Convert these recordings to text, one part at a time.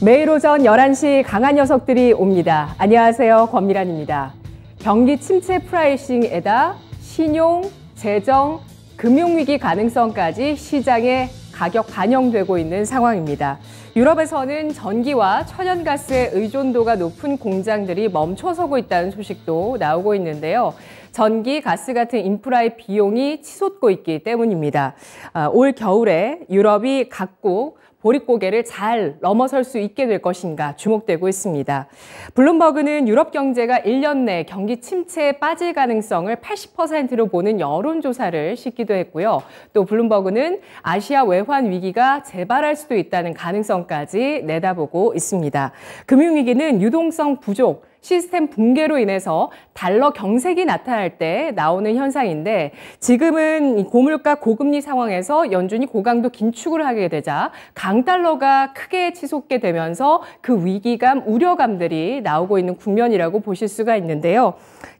매일 오전 11시 강한 녀석들이 옵니다. 안녕하세요. 권미란입니다. 경기 침체 프라이싱에다 신용, 재정, 금융위기 가능성까지 시장에 가격 반영되고 있는 상황입니다. 유럽에서는 전기와 천연가스의 의존도가 높은 공장들이 멈춰서고 있다는 소식도 나오고 있는데요. 전기, 가스 같은 인프라의 비용이 치솟고 있기 때문입니다. 올 겨울에 유럽이 각국 보릿고개를 잘 넘어설 수 있게 될 것인가 주목되고 있습니다. 블룸버그는 유럽 경제가 1년 내 경기 침체에 빠질 가능성을 80%로 보는 여론조사를 싣기도 했고요. 또 블룸버그는 아시아 외환 위기가 재발할 수도 있다는 가능성까지 내다보고 있습니다. 금융위기는 유동성 부족, 시스템 붕괴로 인해서 달러 경색이 나타날 때 나오는 현상인데 지금은 고물가 고금리 상황에서 연준이 고강도 긴축을 하게 되자 강달러가 크게 치솟게 되면서 그 위기감, 우려감들이 나오고 있는 국면이라고 보실 수가 있는데요.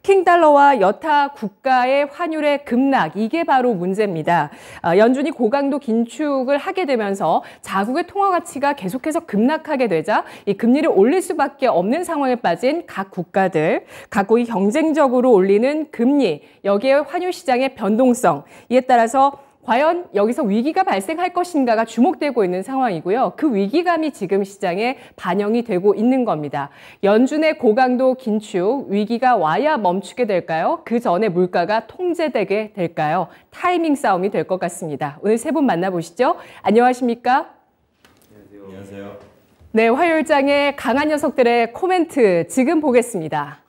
킹달러와 여타 국가의 환율의 급락, 이게 바로 문제입니다. 연준이 고강도 긴축을 하게 되면서 자국의 통화 가치가 계속해서 급락하게 되자 이 금리를 올릴 수밖에 없는 상황에 빠진 각 국가들, 각국이 경쟁적으로 올리는 금리, 여기에 환율 시장의 변동성, 이에 따라서 과연 여기서 위기가 발생할 것인가가 주목되고 있는 상황이고요. 그 위기감이 지금 시장에 반영이 되고 있는 겁니다. 연준의 고강도 긴축, 위기가 와야 멈추게 될까요? 그 전에 물가가 통제되게 될까요? 타이밍 싸움이 될 것 같습니다. 오늘 세 분 만나보시죠. 안녕하십니까? 안녕하세요. 네, 화요일장의 강한 녀석들의 코멘트 지금 보겠습니다.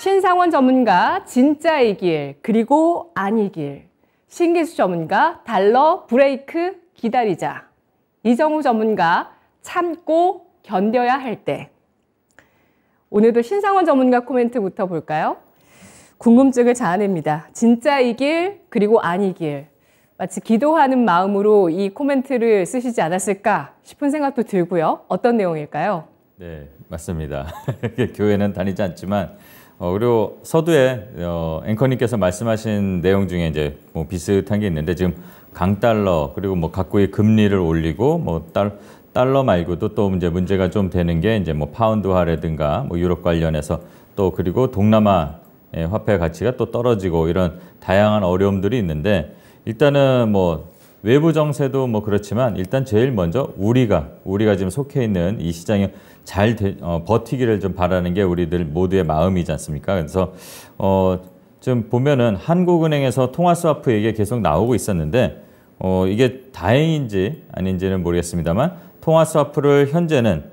신상원 전문가 진짜의 길 그리고 아니 길. 신기수 전문가 달러 브레이크 기다리자. 이정우 전문가 참고 견뎌야 할 때. 오늘도 신상원 전문가 코멘트부터 볼까요? 궁금증을 자아냅니다. 진짜의 길 그리고 아니 길. 마치 기도하는 마음으로 이 코멘트를 쓰시지 않았을까 싶은 생각도 들고요. 어떤 내용일까요? 네, 맞습니다. 교회는 다니지 않지만 그리고 서두에 앵커님께서 말씀하신 내용 중에 이제 뭐 비슷한 게 있는데 지금 강달러 그리고 뭐 각국의 금리를 올리고 뭐 달러 말고도 또 이제 문제가 좀 되는 게 이제 뭐 파운드화라든가 뭐 유럽 관련해서 또 그리고 동남아 화폐 가치가 또 떨어지고 이런 다양한 어려움들이 있는데 일단은 뭐 외부 정세도 뭐 그렇지만 일단 제일 먼저 우리가 지금 속해 있는 이 시장에 잘 버티기를 좀 바라는 게 우리들 모두의 마음이지 않습니까? 그래서 지금 보면은 한국은행에서 통화 스와프 얘기가 계속 나오고 있었는데 이게 다행인지 아닌지는 모르겠습니다만 통화 스와프를 현재는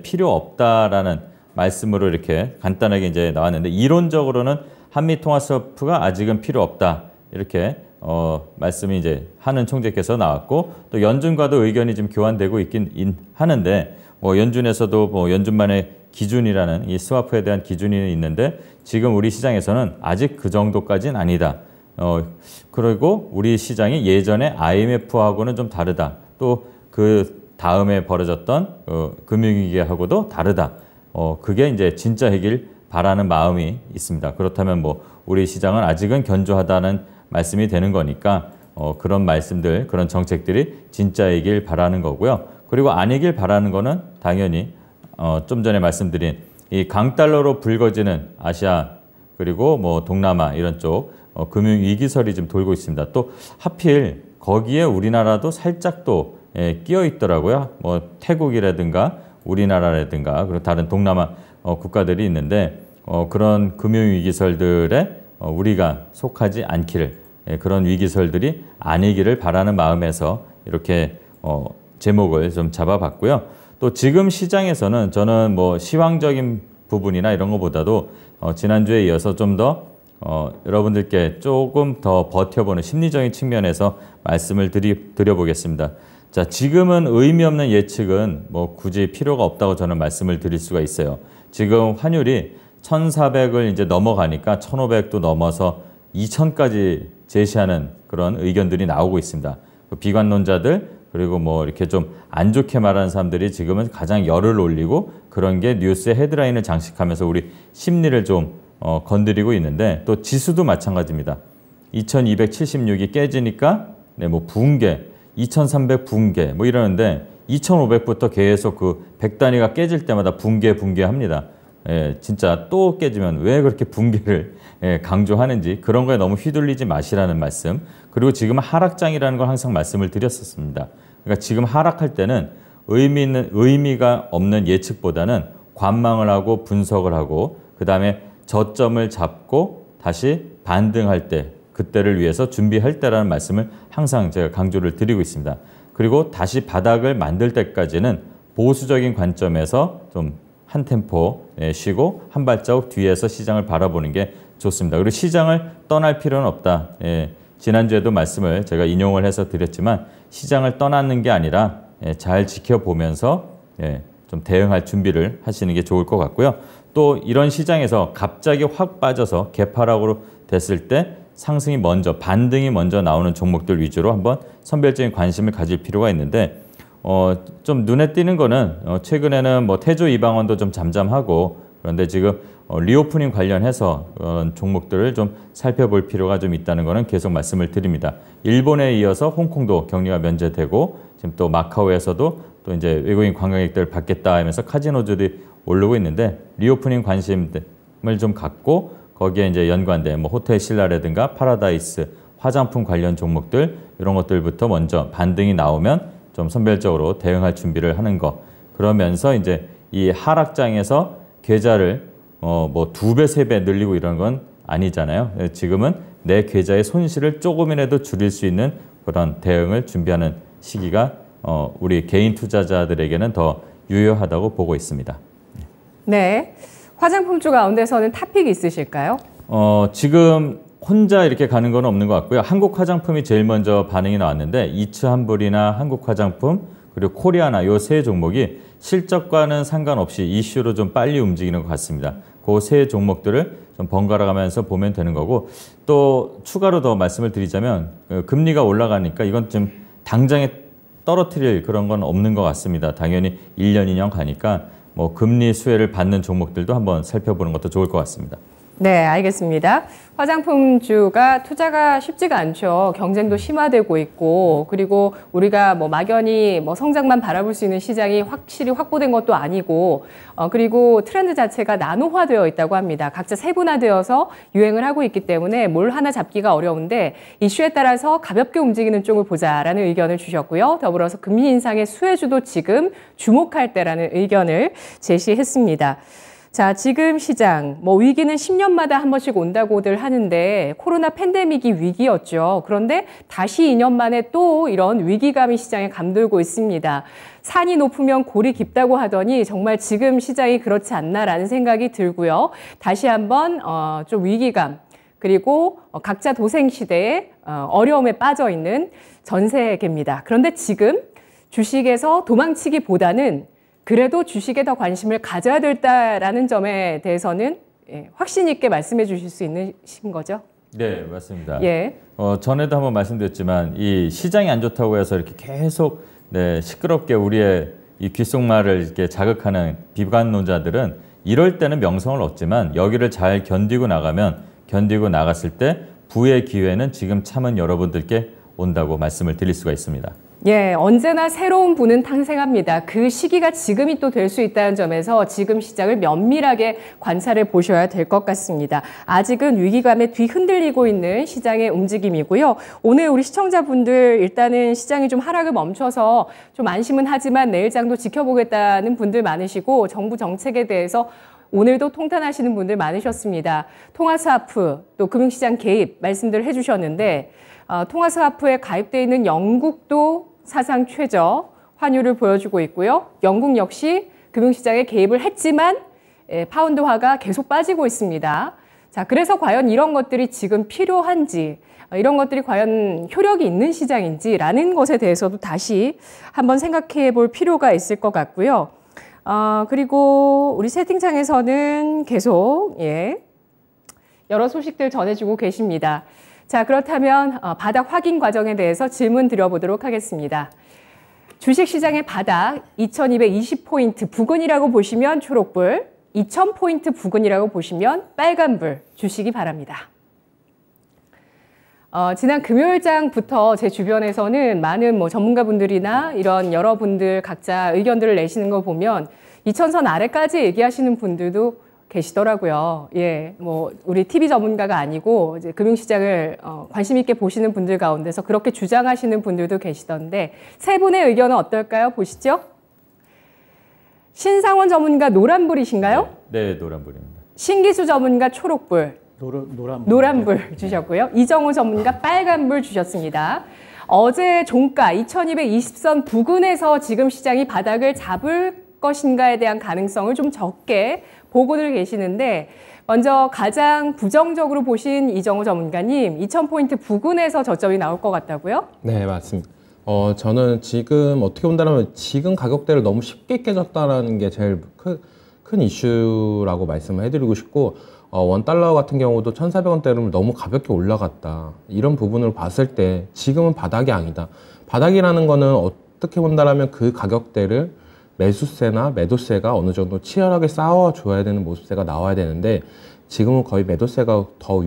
필요 없다라는 말씀으로 이렇게 간단하게 이제 나왔는데 이론적으로는 한미 통화 스와프가 아직은 필요 없다 이렇게 말씀이 이제 하는 총재께서 나왔고 또 연준과도 의견이 좀 교환되고 있긴 하는데 뭐 연준에서도 뭐 연준만의 기준이라는 이 스와프에 대한 기준이 있는데 지금 우리 시장에서는 아직 그 정도까지는 아니다. 그리고 우리 시장이 예전에 IMF하고는 좀 다르다. 또 그 다음에 벌어졌던 금융위기하고도 다르다. 그게 이제 진짜 해길 바라는 마음이 있습니다. 그렇다면 뭐 우리 시장은 아직은 견조하다는 말씀이 되는 거니까 그런 말씀들, 그런 정책들이 진짜이길 바라는 거고요. 그리고 아니길 바라는 거는 당연히 좀 전에 말씀드린 이 강달러로 불거지는 아시아 그리고 뭐 동남아 이런 쪽 금융 위기설이 좀 돌고 있습니다. 또 하필 거기에 우리나라도 살짝 또 끼어 있더라고요. 뭐 태국이라든가 우리나라라든가 그리고 다른 동남아 국가들이 있는데 그런 금융 위기설들에 우리가 속하지 않기를 그런 위기설들이 아니기를 바라는 마음에서 이렇게 제목을 좀 잡아봤고요. 또 지금 시장에서는 저는 뭐 시황적인 부분이나 이런 것보다도 지난주에 이어서 좀 더 여러분들께 조금 더 버텨보는 심리적인 측면에서 말씀을 드려보겠습니다. 자, 지금은 의미 없는 예측은 뭐 굳이 필요가 없다고 저는 말씀을 드릴 수가 있어요. 지금 환율이 1,400을 이제 넘어가니까 1,500도 넘어서 2,000까지 제시하는 그런 의견들이 나오고 있습니다. 비관론자들 그리고 뭐 이렇게 좀 안 좋게 말하는 사람들이 지금은 가장 열을 올리고 그런 게 뉴스의 헤드라인을 장식하면서 우리 심리를 좀 건드리고 있는데 또 지수도 마찬가지입니다. 2276이 깨지니까 네, 뭐 붕괴, 2300 붕괴 뭐 이러는데 2,500부터 계속 그 100단위가 깨질 때마다 붕괴합니다. 예, 진짜 또 깨지면 왜 그렇게 붕괴를 강조하는지 그런 거에 너무 휘둘리지 마시라는 말씀. 그리고 지금 하락장이라는 걸 항상 말씀을 드렸었습니다. 그러니까 지금 하락할 때는 의미가 없는 예측보다는 관망을 하고 분석을 하고 그다음에 저점을 잡고 다시 반등할 때 그때를 위해서 준비할 때라는 말씀을 항상 제가 강조를 드리고 있습니다. 그리고 다시 바닥을 만들 때까지는 보수적인 관점에서 좀 한 템포 쉬고 한 발자국 뒤에서 시장을 바라보는 게 좋습니다. 그리고 시장을 떠날 필요는 없다. 지난주에도 말씀을 제가 인용을 해서 드렸지만 시장을 떠나는 게 아니라 잘 지켜보면서 좀 대응할 준비를 하시는 게 좋을 것 같고요. 또 이런 시장에서 갑자기 확 빠져서 개파락으로 됐을 때 상승이 먼저, 반등이 먼저 나오는 종목들 위주로 한번 선별적인 관심을 가질 필요가 있는데 좀 눈에 띄는 거는 최근에는 뭐 태조 이방원도 좀 잠잠하고 그런데 지금 리오프닝 관련해서 그런 종목들을 좀 살펴볼 필요가 좀 있다는 거는 계속 말씀을 드립니다. 일본에 이어서 홍콩도 격리가 면제되고 지금 또 마카오에서도 또 이제 외국인 관광객들 받겠다 하면서 카지노들이 오르고 있는데 리오프닝 관심을 좀 갖고 거기에 이제 연관된 뭐 호텔 신라라든가 파라다이스, 화장품 관련 종목들 이런 것들부터 먼저 반등이 나오면 좀 선별적으로 대응할 준비를 하는 거. 그러면서 이제 이 하락장에서 계좌를 뭐 2배, 3배 늘리고 이런 건 아니잖아요. 지금은 내 계좌의 손실을 조금이라도 줄일 수 있는 그런 대응을 준비하는 시기가 우리 개인 투자자들에게는 더 유효하다고 보고 있습니다. 네. 화장품주 가운데서는 탑픽이 있으실까요? 지금 혼자 이렇게 가는 건 없는 것 같고요. 한국 화장품이 제일 먼저 반응이 나왔는데 이츠한불이나 한국 화장품 그리고 코리아나 이 세 종목이 실적과는 상관없이 이슈로 좀 빨리 움직이는 것 같습니다. 그 세 종목들을 좀 번갈아 가면서 보면 되는 거고 또 추가로 더 말씀을 드리자면 금리가 올라가니까 이건 좀 당장에 떨어뜨릴 그런 건 없는 것 같습니다. 당연히 1년, 2년 가니까 뭐 금리 수혜를 받는 종목들도 한번 살펴보는 것도 좋을 것 같습니다. 네, 알겠습니다. 화장품주가 투자가 쉽지가 않죠. 경쟁도 심화되고 있고, 그리고 우리가 뭐 막연히 뭐 성장만 바라볼 수 있는 시장이 확실히 확보된 것도 아니고, 그리고 트렌드 자체가 나노화되어 있다고 합니다. 각자 세분화되어서 유행을 하고 있기 때문에 뭘 하나 잡기가 어려운데 이슈에 따라서 가볍게 움직이는 쪽을 보자라는 의견을 주셨고요. 더불어서 금리 인상의 수혜주도 지금 주목할 때라는 의견을 제시했습니다. 자, 지금 시장, 뭐 위기는 10년마다 한 번씩 온다고들 하는데 코로나 팬데믹이 위기였죠. 그런데 다시 2년 만에 또 이런 위기감이 시장에 감돌고 있습니다. 산이 높으면 골이 깊다고 하더니 정말 지금 시장이 그렇지 않나라는 생각이 들고요. 다시 한번 좀 위기감, 그리고 각자 도생 시대에 어려움에 빠져 있는 전 세계입니다. 그런데 지금 주식에서 도망치기보다는 그래도 주식에 더 관심을 가져야 된다라는 점에 대해서는 확신 있게 말씀해 주실 수 있으신 거죠? 네, 맞습니다. 예. 전에도 한번 말씀드렸지만 이 시장이 안 좋다고 해서 이렇게 계속 시끄럽게 우리의 이 귓속말을 이렇게 자극하는 비관론자들은 이럴 때는 명성을 얻지만 여기를 잘 견디고 나갔을 때 부의 기회는 지금 참은 여러분들께 온다고 말씀을 드릴 수가 있습니다. 예, 언제나 새로운 부는 탄생합니다. 그 시기가 지금이 또 될 수 있다는 점에서 지금 시장을 면밀하게 관찰해 보셔야 될 것 같습니다. 아직은 위기감에 뒤흔들리고 있는 시장의 움직임이고요. 오늘 우리 시청자분들 일단은 시장이 좀 하락을 멈춰서 좀 안심은 하지만 내일장도 지켜보겠다는 분들 많으시고 정부 정책에 대해서 오늘도 통탄하시는 분들 많으셨습니다. 통화스와프, 또 금융시장 개입 말씀들 해주셨는데 통화스와프에 가입되어 있는 영국도 사상 최저 환율을 보여주고 있고요. 영국 역시 금융시장에 개입을 했지만 파운드화가 계속 빠지고 있습니다. 자, 그래서 과연 이런 것들이 지금 필요한지, 이런 것들이 과연 효력이 있는 시장인지라는 것에 대해서도 다시 한번 생각해 볼 필요가 있을 것 같고요. 그리고 우리 채팅창에서는 계속 여러 소식들 전해주고 계십니다. 자, 그렇다면 바닥 확인 과정에 대해서 질문 드려보도록 하겠습니다. 주식시장의 바닥 2220포인트 부근이라고 보시면 초록불, 2000포인트 부근이라고 보시면 빨간불 주시기 바랍니다. 지난 금요일장부터 제 주변에서는 많은 뭐 전문가분들이나 이런 여러분들 각자 의견들을 내시는 거 보면 2,000선 아래까지 얘기하시는 분들도 계시더라고요. 예, 뭐 우리 TV 전문가가 아니고 이제 금융시장을 관심 있게 보시는 분들 가운데서 그렇게 주장하시는 분들도 계시던데 세 분의 의견은 어떨까요? 보시죠. 신상원 전문가 노란불이신가요? 네, 노란불입니다. 신기수 전문가 초록불. 노란불 주셨고요. 이정우 전문가 빨간불 주셨습니다. 어제 종가 2220선 부근에서 지금 시장이 바닥을 잡을 것인가에 대한 가능성을 좀 적게 보고들 계시는데 먼저 가장 부정적으로 보신 이정우 전문가님 2000포인트 부근에서 저점이 나올 것 같다고요? 네, 맞습니다. 저는 지금 어떻게 본다면 지금 가격대를 너무 쉽게 깨졌다는 게 제일 큰 이슈라고 말씀을 해드리고 싶고 원달러 같은 경우도 1,400원대를 너무 가볍게 올라갔다. 이런 부분을 봤을 때 지금은 바닥이 아니다. 바닥이라는 거는 어떻게 본다면 그 가격대를 매수세나 매도세가 어느 정도 치열하게 싸워줘야 되는 모습세가 나와야 되는데 지금은 거의 매도세가 더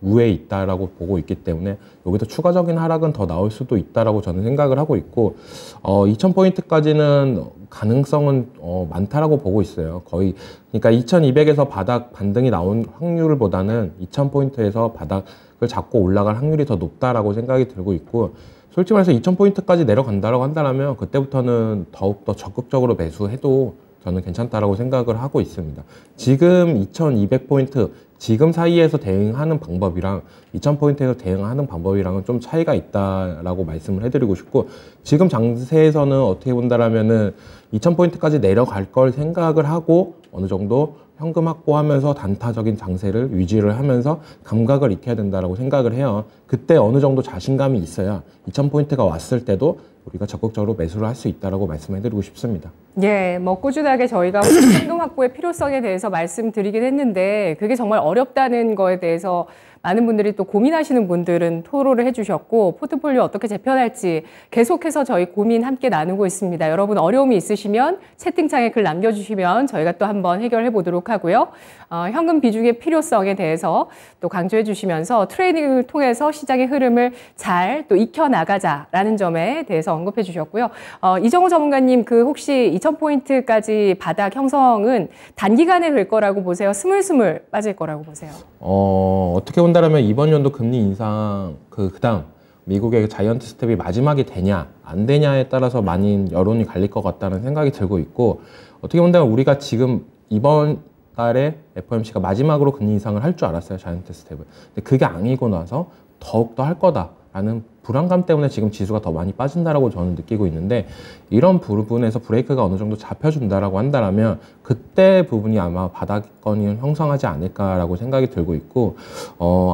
우에 있다라고 보고 있기 때문에 여기서 추가적인 하락은 더 나올 수도 있다라고 저는 생각을 하고 있고 2,000포인트까지는 가능성은 많다라고 보고 있어요. 거의 그러니까 2,200에서 바닥 반등이 나온 확률보다는 2,000포인트에서 바닥을 잡고 올라갈 확률이 더 높다라고 생각이 들고 있고 솔직히 말해서 2,000포인트까지 내려간다라고 한다면 그때부터는 더욱더 적극적으로 매수해도 저는 괜찮다라고 생각을 하고 있습니다. 지금 2,200포인트 지금 사이에서 대응하는 방법이랑 2,000포인트에서 대응하는 방법이랑은 좀 차이가 있다라고 말씀을 해드리고 싶고 지금 장세에서는 어떻게 본다라면은 2,000포인트까지 내려갈 걸 생각을 하고 어느 정도 현금 확보하면서 단타적인 장세를 유지를 하면서 감각을 익혀야 된다라고 생각을 해요. 그때 어느 정도 자신감이 있어야 2,000포인트가 왔을 때도 우리가 적극적으로 매수를 할 수 있다라고 말씀해드리고 싶습니다. 예, 뭐 꾸준하게 저희가 현금 확보의 필요성에 대해서 말씀드리긴 했는데 그게 정말 어렵다는 거에 대해서 많은 분들이 또 고민하시는 분들은 토로를 해주셨고 포트폴리오 어떻게 재편할지 계속해서 저희 고민 함께 나누고 있습니다. 여러분 어려움이 있으시면 채팅창에 글 남겨주시면 저희가 또 한번 해결해 보도록 하고요. 현금 비중의 필요성에 대해서 또 강조해 주시면서 트레이딩을 통해서 시장의 흐름을 잘 또 익혀나가자라는 점에 대해서 언급해 주셨고요. 이정우 전문가님 그 혹시 2,000포인트까지 바닥 형성은 단기간에 될 거라고 보세요? 스물스물 빠질 거라고 보세요? 어떻게 본다면 이번 연도 금리 인상 그다음 미국의 자이언트 스텝이 마지막이 되냐 안 되냐에 따라서 많은 여론이 갈릴 것 같다는 생각이 들고 있고 어떻게 본다면 우리가 지금 이번 달에 FOMC가 마지막으로 금리 인상을 할 줄 알았어요. 자이언트 스텝을. 근데 그게 아니고 나서 더욱더 할 거다라는 불안감 때문에 지금 지수가 더 많이 빠진다라고 저는 느끼고 있는데 이런 부분에서 브레이크가 어느 정도 잡혀준다라고 한다면 그때 부분이 아마 바닥권이 형성하지 않을까라고 생각이 들고 있고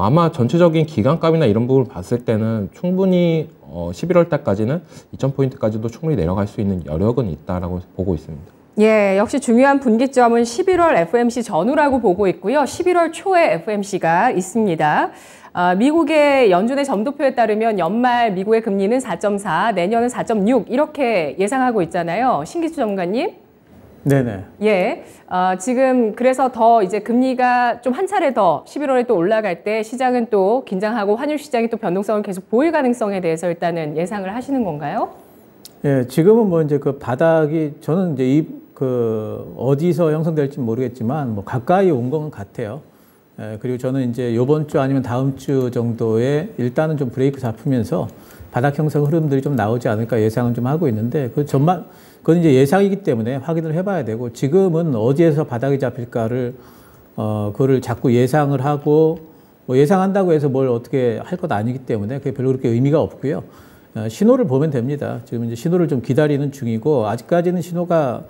아마 전체적인 기간값이나 이런 부분을 봤을 때는 충분히 11월 달까지는 2,000포인트까지도 충분히 내려갈 수 있는 여력은 있다라고 보고 있습니다. 예, 역시 중요한 분기점은 11월 FOMC 전후라고 보고 있고요. 11월 초에 FOMC가 있습니다. 미국의 연준의 점도표에 따르면 연말 미국의 금리는 4.4, 내년은 4.6 이렇게 예상하고 있잖아요. 신기수 전문가님. 네네. 예, 지금 그래서 더 이제 금리가 좀 한 차례 더 11월에 또 올라갈 때 시장은 또 긴장하고 환율 시장이 또 변동성을 계속 보일 가능성에 대해서 일단은 예상을 하시는 건가요? 예, 지금은 뭐 이제 그 바닥이 저는 이제 어디서 형성될지 모르겠지만 뭐 가까이 온 건 같아요. 예, 그리고 저는 이제 이번 주 아니면 다음 주 정도에 일단은 좀 브레이크 잡히면서 바닥 형성 흐름들이 좀 나오지 않을까 예상은 좀 하고 있는데 그건 이제 예상이기 때문에 확인을 해봐야 되고 지금은 어디에서 바닥이 잡힐까를 그거를 자꾸 예상을 하고 뭐 예상한다고 해서 뭘 어떻게 할 것 아니기 때문에 그게 별로 그렇게 의미가 없고요. 신호를 보면 됩니다. 지금 이제 신호를 좀 기다리는 중이고 아직까지는 신호가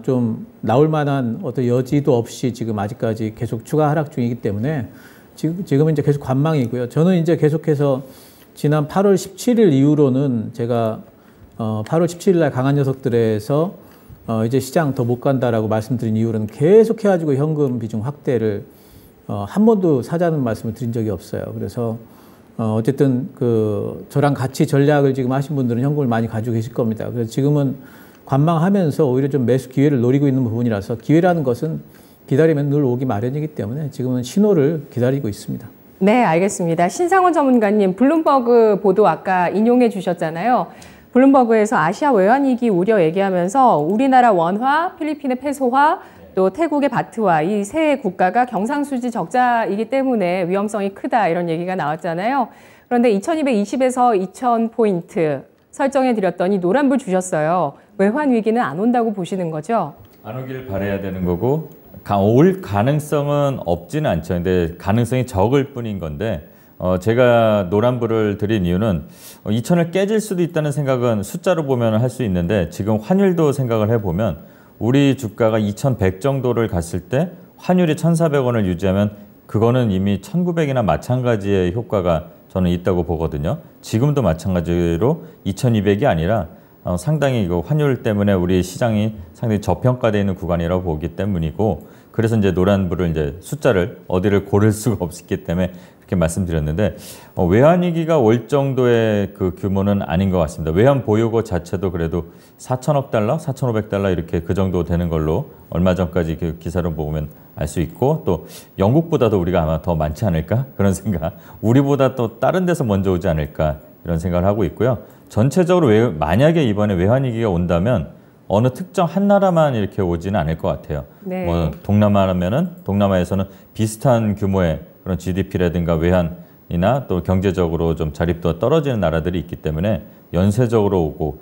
좀 나올 만한 어떤 여지도 없이 지금 아직까지 계속 추가 하락 중이기 때문에 지금은 이제 계속 관망이고요. 저는 이제 계속해서 지난 8월 17일 이후로는 제가 8월 17일 날 강한 녀석들에서 이제 시장 더 못 간다라고 말씀드린 이후로는 계속 해가지고 현금 비중 확대를 한 번도 사자는 말씀을 드린 적이 없어요. 그래서 어쨌든 저랑 같이 전략을 지금 하신 분들은 현금을 많이 가지고 계실 겁니다. 그래서 지금은 관망하면서 오히려 좀 매수 기회를 노리고 있는 부분이라서 기회라는 것은 기다리면 늘 오기 마련이기 때문에 지금은 신호를 기다리고 있습니다. 네, 알겠습니다. 신상원 전문가님, 블룸버그 보도 아까 인용해 주셨잖아요. 블룸버그에서 아시아 외환위기 우려 얘기하면서 우리나라 원화, 필리핀의 페소화, 또 태국의 바트화 이 세 국가가 경상수지 적자이기 때문에 위험성이 크다 이런 얘기가 나왔잖아요. 그런데 2220에서 2000포인트 설정해 드렸더니 노란불 주셨어요. 외환위기는 안 온다고 보시는 거죠? 안 오길 바라야 되는 거고 올 가능성은 없지는 않죠. 근데 가능성이 적을 뿐인 건데 제가 노란불을 드린 이유는 2000을 깨질 수도 있다는 생각은 숫자로 보면 할 수 있는데 지금 환율도 생각을 해보면 우리 주가가 2100 정도를 갔을 때 환율이 1400원을 유지하면 그거는 이미 1900이나 마찬가지의 효과가 저는 있다고 보거든요. 지금도 마찬가지로 2200이 아니라 상당히 이거 환율 때문에 우리 시장이 상당히 저평가되어 있는 구간이라고 보기 때문이고 그래서 이제 노란불을 이제 숫자를 어디를 고를 수가 없었기 때문에 그렇게 말씀드렸는데 외환위기가 올 정도의 그 규모는 아닌 것 같습니다. 외환 보유고 자체도 그래도 4천억 달러, 4,500달러 이렇게 그 정도 되는 걸로 얼마 전까지 그 기사를 보면 알 수 있고 또 영국보다도 우리가 아마 더 많지 않을까 그런 생각, 우리보다 또 다른 데서 먼저 오지 않을까 이런 생각을 하고 있고요. 전체적으로 만약에 이번에 외환위기가 온다면 어느 특정 한 나라만 이렇게 오지는 않을 것 같아요. 네. 뭐 동남아라면은 동남아에서는 비슷한 규모의 그런 GDP라든가 외환이나 또 경제적으로 좀 자립도가 떨어지는 나라들이 있기 때문에 연쇄적으로 오고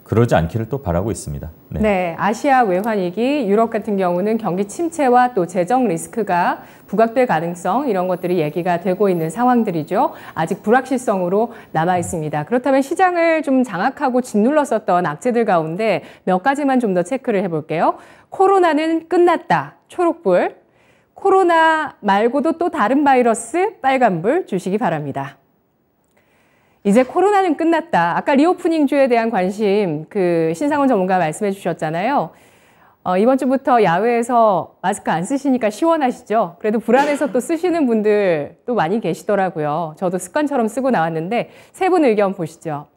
그러지 않기를 또 바라고 있습니다. 네. 네, 아시아 외환위기, 유럽 같은 경우는 경기 침체와 또 재정 리스크가 부각될 가능성 이런 것들이 얘기가 되고 있는 상황들이죠. 아직 불확실성으로 남아 있습니다. 그렇다면 시장을 좀 장악하고 짓눌렀었던 악재들 가운데 몇 가지만 좀 더 체크를 해볼게요. 코로나는 끝났다, 초록불. 코로나 말고도 또 다른 바이러스, 빨간불 주시기 바랍니다. 이제 코로나는 끝났다. 아까 리오프닝 주에 대한 관심 신상원 전문가 말씀해 주셨잖아요. 이번 주부터 야외에서 마스크 안 쓰시니까 시원하시죠? 그래도 불안해서 또 쓰시는 분들 또 많이 계시더라고요. 저도 습관처럼 쓰고 나왔는데 세 분 의견 보시죠.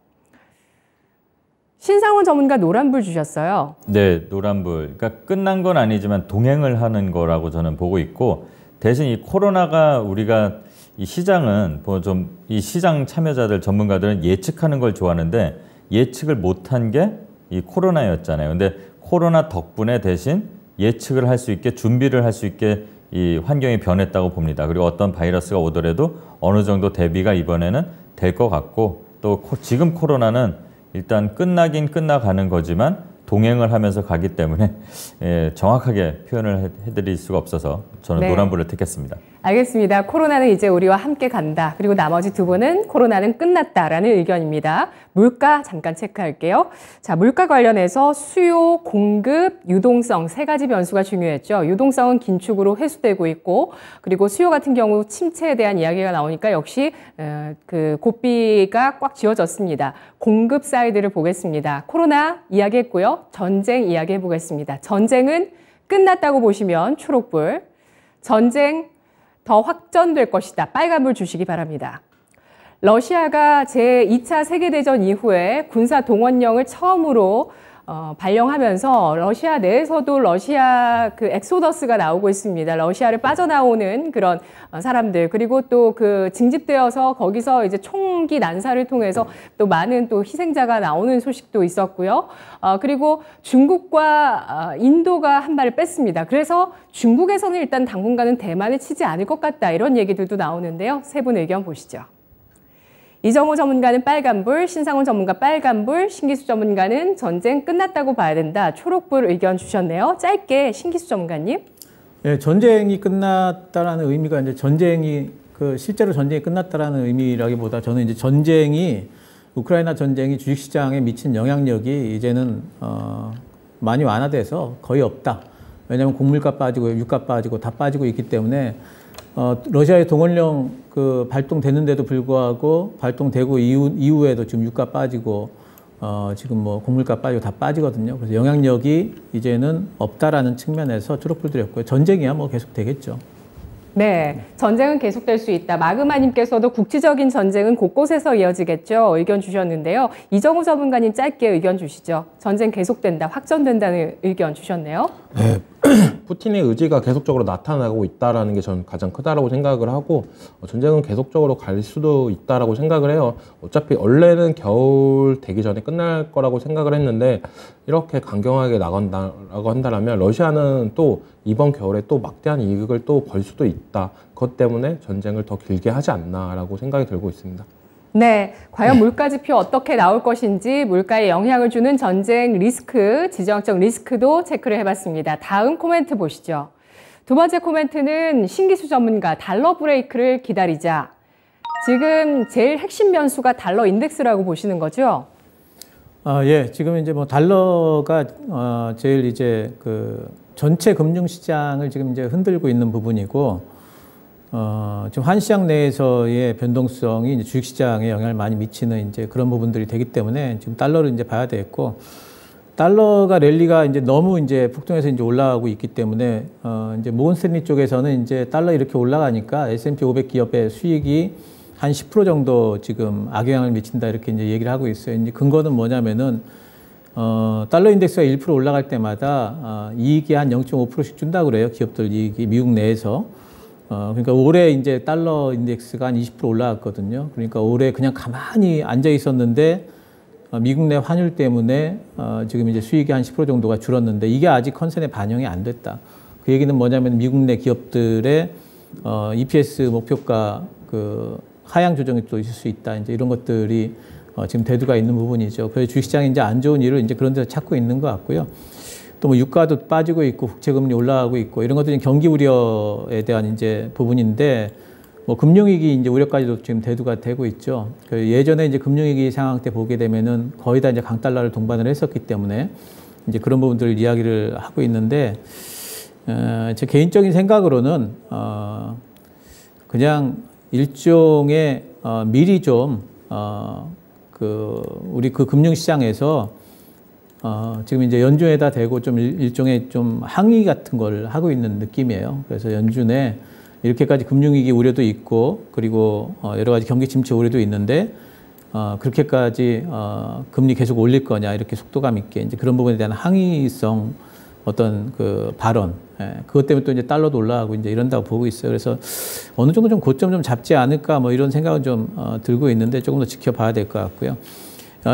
신상원 전문가 노란불 주셨어요. 네, 노란불. 그러니까 끝난 건 아니지만 동행을 하는 거라고 저는 보고 있고 대신 이 코로나가 우리가 이 시장은 뭐 좀 이 시장 참여자들 전문가들은 예측하는 걸 좋아하는데 예측을 못한 게 이 코로나였잖아요. 근데 코로나 덕분에 대신 예측을 할 수 있게 준비를 할 수 있게 이 환경이 변했다고 봅니다. 그리고 어떤 바이러스가 오더라도 어느 정도 대비가 이번에는 될 것 같고 또 지금 코로나는 일단 끝나긴 끝나가는 거지만 동행을 하면서 가기 때문에 정확하게 표현을 해드릴 수가 없어서 저는 네. 노란불을 택했습니다. 알겠습니다. 코로나는 이제 우리와 함께 간다. 그리고 나머지 두 분은 코로나는 끝났다라는 의견입니다. 물가 잠깐 체크할게요. 자, 물가 관련해서 수요, 공급, 유동성 세 가지 변수가 중요했죠. 유동성은 긴축으로 회수되고 있고 그리고 수요 같은 경우 침체에 대한 이야기가 나오니까 역시 고삐가 꽉 쥐어졌습니다. 공급 사이드를 보겠습니다. 코로나 이야기했고요. 전쟁 이야기해 보겠습니다. 전쟁은 끝났다고 보시면 초록불, 전쟁 더 확전될 것이다. 빨간불 주시기 바랍니다. 러시아가 제2차 세계대전 이후에 군사 동원령을 처음으로 발령하면서 러시아 내에서도 러시아 엑소더스가 나오고 있습니다. 러시아를 빠져나오는 그런 사람들 그리고 또 징집되어서 거기서 이제 총기 난사를 통해서 또 많은 또 희생자가 나오는 소식도 있었고요. 그리고 중국과 인도가 한 발을 뺐습니다. 그래서 중국에서는 일단 당분간은 대만을 치지 않을 것 같다 이런 얘기들도 나오는데요. 세 분 의견 보시죠. 이정호 전문가는 빨간불, 신상훈 전문가 빨간불, 신기수 전문가는 전쟁 끝났다고 봐야 된다. 초록불 의견 주셨네요. 짧게 신기수 전문가님. 네, 전쟁이 끝났다라는 의미가 이제 실제로 전쟁이 끝났다라는 의미라기보다 저는 이제 우크라이나 전쟁이 주식시장에 미친 영향력이 이제는 많이 완화돼서 거의 없다. 왜냐하면 곡물가 빠지고 유가 빠지고 다 빠지고 있기 때문에 러시아의 동원령 발동되는데도 불구하고 발동되고 이후에도 지금 유가 빠지고 지금 뭐 곡물가 빠지고 다 빠지거든요. 그래서 영향력이 이제는 없다라는 측면에서 초록불 드렸고요. 전쟁이야 뭐 계속 되겠죠. 네, 전쟁은 계속될 수 있다. 마그마님께서도 국지적인 전쟁은 곳곳에서 이어지겠죠. 의견 주셨는데요. 이정우 전문가님 짧게 의견 주시죠. 전쟁 계속된다, 확전된다는 의견 주셨네요. 네. 푸틴의 의지가 계속적으로 나타나고 있다라는 게 저는 가장 크다라고 생각을 하고 전쟁은 계속적으로 갈 수도 있다라고 생각을 해요. 어차피 원래는 겨울 되기 전에 끝날 거라고 생각을 했는데 이렇게 강경하게 나간다라고 한다면 러시아는 또 이번 겨울에 또 막대한 이익을 또 벌 수도 있다. 그것 때문에 전쟁을 더 길게 하지 않나라고 생각이 들고 있습니다. 네, 과연 물가지표 어떻게 나올 것인지 물가에 영향을 주는 전쟁 리스크, 지정학적 리스크도 체크를 해봤습니다. 다음 코멘트 보시죠. 두 번째 코멘트는 신기수 전문가 달러 브레이크를 기다리자. 지금 제일 핵심 변수가 달러 인덱스라고 보시는 거죠? 예, 지금 이제 뭐 달러가 제일 이제 그 전체 금융 시장을 지금 이제 흔들고 있는 부분이고. 지금 한 시장 내에서의 변동성이 이제 주식시장에 영향을 많이 미치는 이제 그런 부분들이 되기 때문에 지금 달러를 이제 봐야 되겠고, 달러가 랠리가 이제 너무 이제 폭등해서 이제 올라가고 있기 때문에, 이제 모건 스탠리 쪽에서는 이제 달러 이렇게 올라가니까 S&P 500 기업의 수익이 한 10% 정도 지금 악영향을 미친다 이렇게 이제 얘기를 하고 있어요. 이제 근거는 뭐냐면은, 달러 인덱스가 1% 올라갈 때마다, 이익이 한 0.5%씩 준다고 그래요. 기업들 이익이 미국 내에서. 그러니까 올해 이제 달러 인덱스가 한 20% 올라갔거든요. 그러니까 올해 그냥 가만히 앉아 있었는데 미국 내 환율 때문에 지금 이제 수익이 한 10% 정도가 줄었는데 이게 아직 컨센에 반영이 안 됐다. 그 얘기는 뭐냐면 미국 내 기업들의 EPS 목표가 그 하향 조정이 또 있을 수 있다. 이제 이런 것들이 지금 대두가 있는 부분이죠. 그래서 주식시장이 이제 안 좋은 일을 이제 그런 데서 찾고 있는 것 같고요. 또 뭐 유가도 빠지고 있고 국채금리 올라가고 있고 이런 것들이 경기 우려에 대한 이제 부분인데 뭐 금융위기 이제 우려까지도 지금 대두가 되고 있죠. 그 예전에 이제 금융위기 상황 때 보게 되면은 거의 다 이제 강달러를 동반을 했었기 때문에 이제 그런 부분들을 이야기를 하고 있는데 제 개인적인 생각으로는 그냥 일종의 미리 좀 우리 그 금융시장에서 지금 이제 연준에다 대고 좀 일종의 좀 항의 같은 걸 하고 있는 느낌이에요. 그래서 연준에 이렇게까지 금융위기 우려도 있고 그리고 여러 가지 경기 침체 우려도 있는데 그렇게까지 금리 계속 올릴 거냐 이렇게 속도감 있게 이제 그런 부분에 대한 항의성 어떤 그 발언 그것 때문에 또 이제 달러도 올라가고 이제 이런다고 보고 있어요. 그래서 어느 정도 좀 고점 좀 잡지 않을까 뭐 이런 생각은 좀 들고 있는데 조금 더 지켜봐야 될 것 같고요.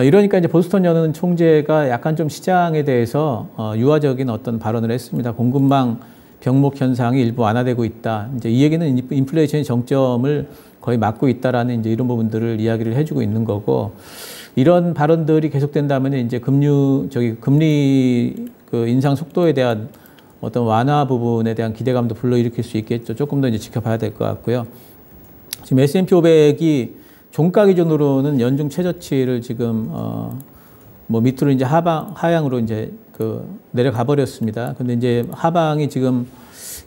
이러니까 이제 보스턴 연 총재가 약간 좀 시장에 대해서 유화적인 어떤 발언을 했습니다. 공급망 병목 현상이 일부 완화되고 있다. 이제 이 얘기는 인플레이션의 정점을 거의 맞고 있다라는 이제 이런 부분들을 이야기를 해주고 있는 거고 이런 발언들이 계속된다면 이제 금리 그 인상 속도에 대한 어떤 완화 부분에 대한 기대감도 불러일으킬 수 있겠죠. 조금 더 이제 지켜봐야 될 것 같고요. 지금 S&P 500이 종가 기준으로는 연중 최저치를 지금 뭐 밑으로 이제 하향으로 이제 그 내려가 버렸습니다. 근데 이제 하방이 지금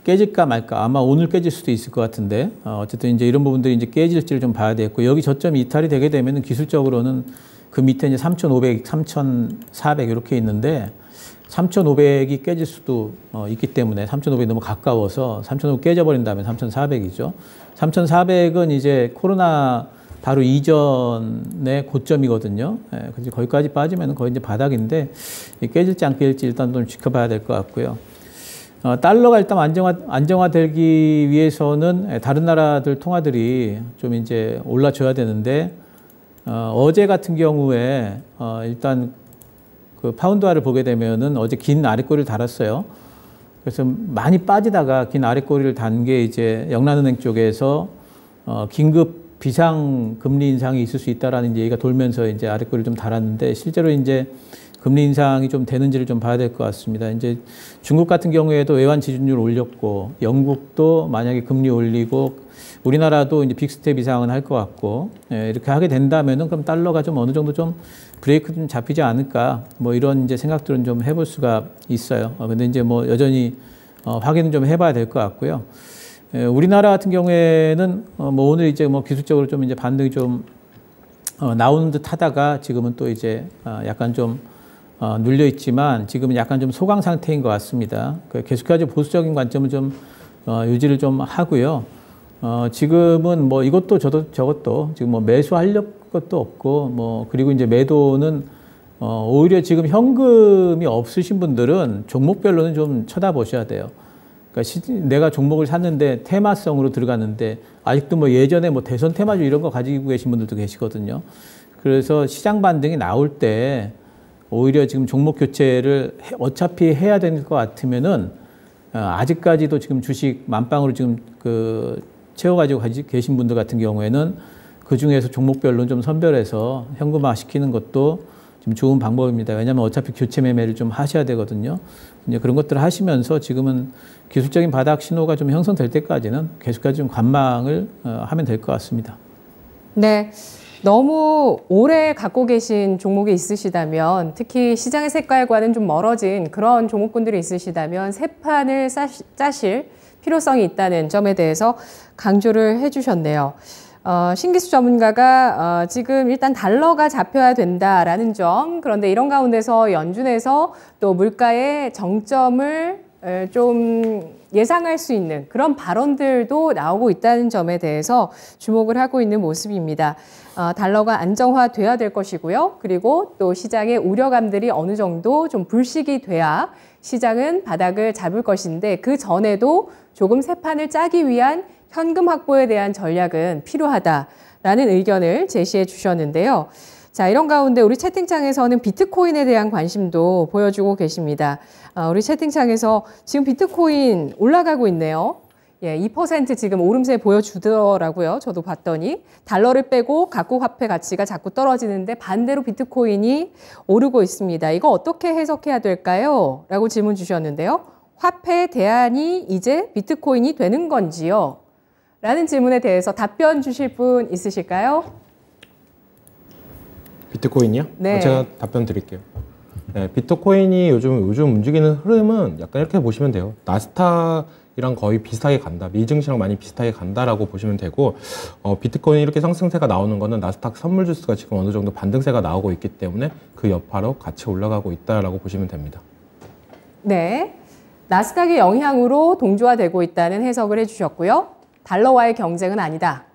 깨질까 말까 아마 오늘 깨질 수도 있을 것 같은데 어쨌든 이제 이런 부분들이 이제 깨질지를 좀 봐야 되겠고 여기 저점이 이탈이 되게 되면은 기술적으로는 그 밑에 이제 3,500, 3,400 이렇게 있는데 3,500이 깨질 수도 있기 때문에 3,500이 너무 가까워서 3,500 깨져버린다면 3,400이죠. 3,400은 이제 코로나 바로 이전의 고점이거든요. 그래서 거기까지 빠지면 거의 이제 바닥인데 깨질지 안 깨질지 일단 좀 지켜봐야 될 것 같고요. 달러가 일단 안정화되기 위해서는 다른 나라들 통화들이 좀 이제 올라줘야 되는데 어제 같은 경우에 일단 그 파운드화를 보게 되면은 어제 긴 아랫꼬리를 달았어요. 그래서 많이 빠지다가 긴 아랫꼬리를 단 게 이제 영란은행 쪽에서 긴급 비상 금리 인상이 있을 수 있다라는 얘기가 돌면서 이제 아랫꼬리를 좀 달았는데 실제로 이제 금리 인상이 좀 되는지를 좀 봐야 될 것 같습니다. 이제 중국 같은 경우에도 외환 지준율 올렸고 영국도 만약에 금리 올리고 우리나라도 이제 빅스텝 이상은 할 것 같고 이렇게 하게 된다면은 그럼 달러가 좀 어느 정도 좀 브레이크 좀 잡히지 않을까 뭐 이런 이제 생각들은 좀 해볼 수가 있어요. 근데 이제 뭐 여전히 확인은 좀 해봐야 될 것 같고요. 우리나라 같은 경우에는 뭐 오늘 이제 뭐 기술적으로 좀 이제 반등이 좀 나오는 듯 하다가 지금은 또 이제 약간 좀 눌려 있지만 지금은 약간 좀 소강 상태인 것 같습니다. 계속해서 보수적인 관점을 좀 유지를 좀 하고요. 지금은 뭐 이것도 저것도 지금 뭐 매수하려고 것도 없고 뭐 그리고 이제 매도는 오히려 지금 현금이 없으신 분들은 종목별로는 좀 쳐다보셔야 돼요. 그러니까 내가 종목을 샀는데 테마성으로 들어갔는데 아직도 뭐 예전에 뭐 대선 테마주 이런 거 가지고 계신 분들도 계시거든요. 그래서 시장 반등이 나올 때 오히려 지금 종목 교체를 어차피 해야 될 것 같으면은 아직까지도 지금 주식 만방으로 지금 채워가지고 계신 분들 같은 경우에는 그 중에서 종목별로 좀 선별해서 현금화 시키는 것도 좀 좋은 방법입니다. 왜냐하면 어차피 교체 매매를 좀 하셔야 되거든요. 이제 그런 것들을 하시면서 지금은 기술적인 바닥 신호가 좀 형성될 때까지는 계속해서 좀 관망을 하면 될 것 같습니다. 네. 너무 오래 갖고 계신 종목이 있으시다면, 특히 시장의 색깔과는 좀 멀어진 그런 종목군들이 있으시다면 새 판을 짜실 필요성이 있다는 점에 대해서 강조를 해주셨네요. 신기수 전문가가 지금 일단 달러가 잡혀야 된다라는 점, 그런데 이런 가운데서 연준에서 또 물가의 정점을 좀 예상할 수 있는 그런 발언들도 나오고 있다는 점에 대해서 주목을 하고 있는 모습입니다. 달러가 안정화돼야 될 것이고요. 그리고 또 시장의 우려감들이 어느 정도 좀 불식이 돼야 시장은 바닥을 잡을 것인데 그 전에도 조금 새 판을 짜기 위한 현금 확보에 대한 전략은 필요하다라는 의견을 제시해 주셨는데요. 자, 이런 가운데 우리 채팅창에서는 비트코인에 대한 관심도 보여주고 계십니다. 우리 채팅창에서 지금 비트코인 올라가고 있네요. 예, 2% 지금 오름세 보여주더라고요. 저도 봤더니 달러를 빼고 각국 화폐 가치가 자꾸 떨어지는데 반대로 비트코인이 오르고 있습니다. 이거 어떻게 해석해야 될까요? 라고 질문 주셨는데요. 화폐 대안이 이제 비트코인이 되는 건지요? 라는 질문에 대해서 답변 주실 분 있으실까요? 비트코인이요? 네. 제가 답변 드릴게요. 네, 비트코인이 요즘 움직이는 흐름은 약간 이렇게 보시면 돼요. 나스닥이랑 거의 비슷하게 간다. 미증시랑 많이 비슷하게 간다라고 보시면 되고, 비트코인이 이렇게 상승세가 나오는 거는 나스닥 선물 지수가 지금 어느 정도 반등세가 나오고 있기 때문에 그 여파로 같이 올라가고 있다라고 보시면 됩니다. 네, 나스닥의 영향으로 동조화되고 있다는 해석을 해주셨고요. 달러와의 경쟁은 아니다.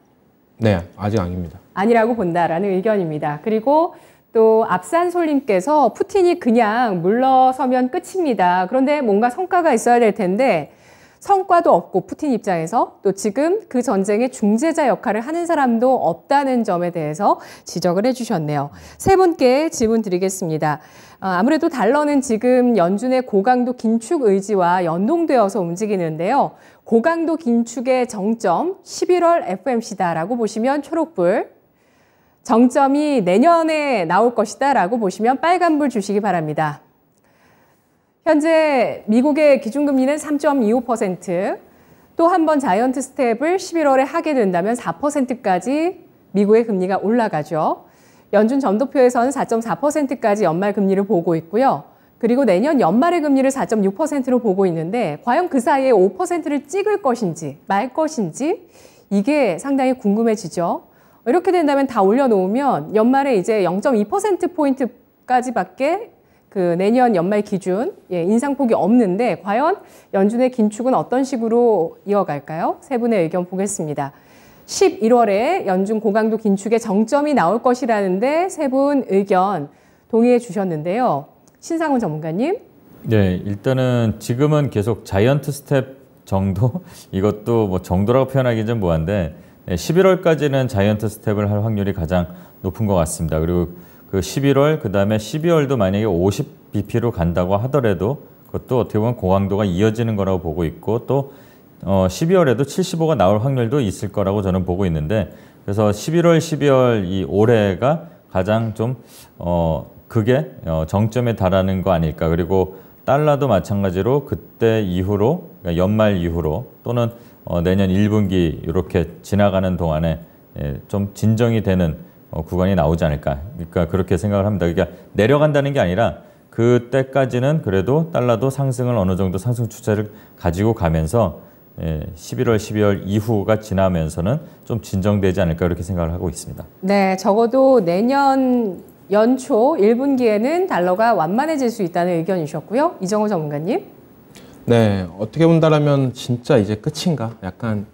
네, 아직 아닙니다. 아니라고 본다라는 의견입니다. 그리고 또 앞산솔님께서 푸틴이 그냥 물러서면 끝입니다. 그런데 뭔가 성과가 있어야 될 텐데 성과도 없고 푸틴 입장에서 또 지금 그 전쟁의 중재자 역할을 하는 사람도 없다는 점에 대해서 지적을 해주셨네요. 세 분께 질문 드리겠습니다. 아무래도 달러는 지금 연준의 고강도 긴축 의지와 연동되어서 움직이는데요. 고강도 긴축의 정점 11월 FOMC다라고 보시면 초록불, 정점이 내년에 나올 것이다 라고 보시면 빨간불 주시기 바랍니다. 현재 미국의 기준금리는 3.25%, 또 한 번 자이언트 스텝을 11월에 하게 된다면 4%까지 미국의 금리가 올라가죠. 연준 점도표에서는 4.4%까지 연말 금리를 보고 있고요. 그리고 내년 연말의 금리를 4.6%로 보고 있는데 과연 그 사이에 5%를 찍을 것인지 말 것인지 이게 상당히 궁금해지죠. 이렇게 된다면 다 올려놓으면 연말에 이제 0.2%포인트까지밖에 그 내년 연말 기준 인상폭이 없는데 과연 연준의 긴축은 어떤 식으로 이어갈까요? 세 분의 의견 보겠습니다. 11월에 연준 고강도 긴축의 정점이 나올 것이라는데 세 분 의견 동의해 주셨는데요. 신상훈 전문가님. 네, 일단은 지금은 계속 자이언트 스텝 정도? 이것도 뭐 정도라고 표현하기 좀 뭐한데 11월까지는 자이언트 스텝을 할 확률이 가장 높은 것 같습니다. 그리고 그 11월, 그 다음에 12월도 만약에 50bp로 간다고 하더라도 그것도 어떻게 보면 고강도가 이어지는 거라고 보고 있고 또 12월에도 75가 나올 확률도 있을 거라고 저는 보고 있는데 그래서 11월, 12월 이 올해가 가장 좀 그게 정점에 달하는 거 아닐까. 그리고 달러도 마찬가지로 그때 이후로 그러니까 연말 이후로 또는 내년 1분기 이렇게 지나가는 동안에 좀 진정이 되는 구간이 나오지 않을까. 그러니까 그렇게 생각을 합니다. 그러니까 내려간다는 게 아니라 그때까지는 그래도 달러도 상승을 어느 정도 상승 추세를 가지고 가면서 11월, 12월 이후가 지나면서는 좀 진정되지 않을까 이렇게 생각을 하고 있습니다. 네, 적어도 내년 연초 1분기에는 달러가 완만해질 수 있다는 의견이셨고요. 이정호 전문가님. 네, 어떻게 본다라면 진짜 이제 끝인가? 약간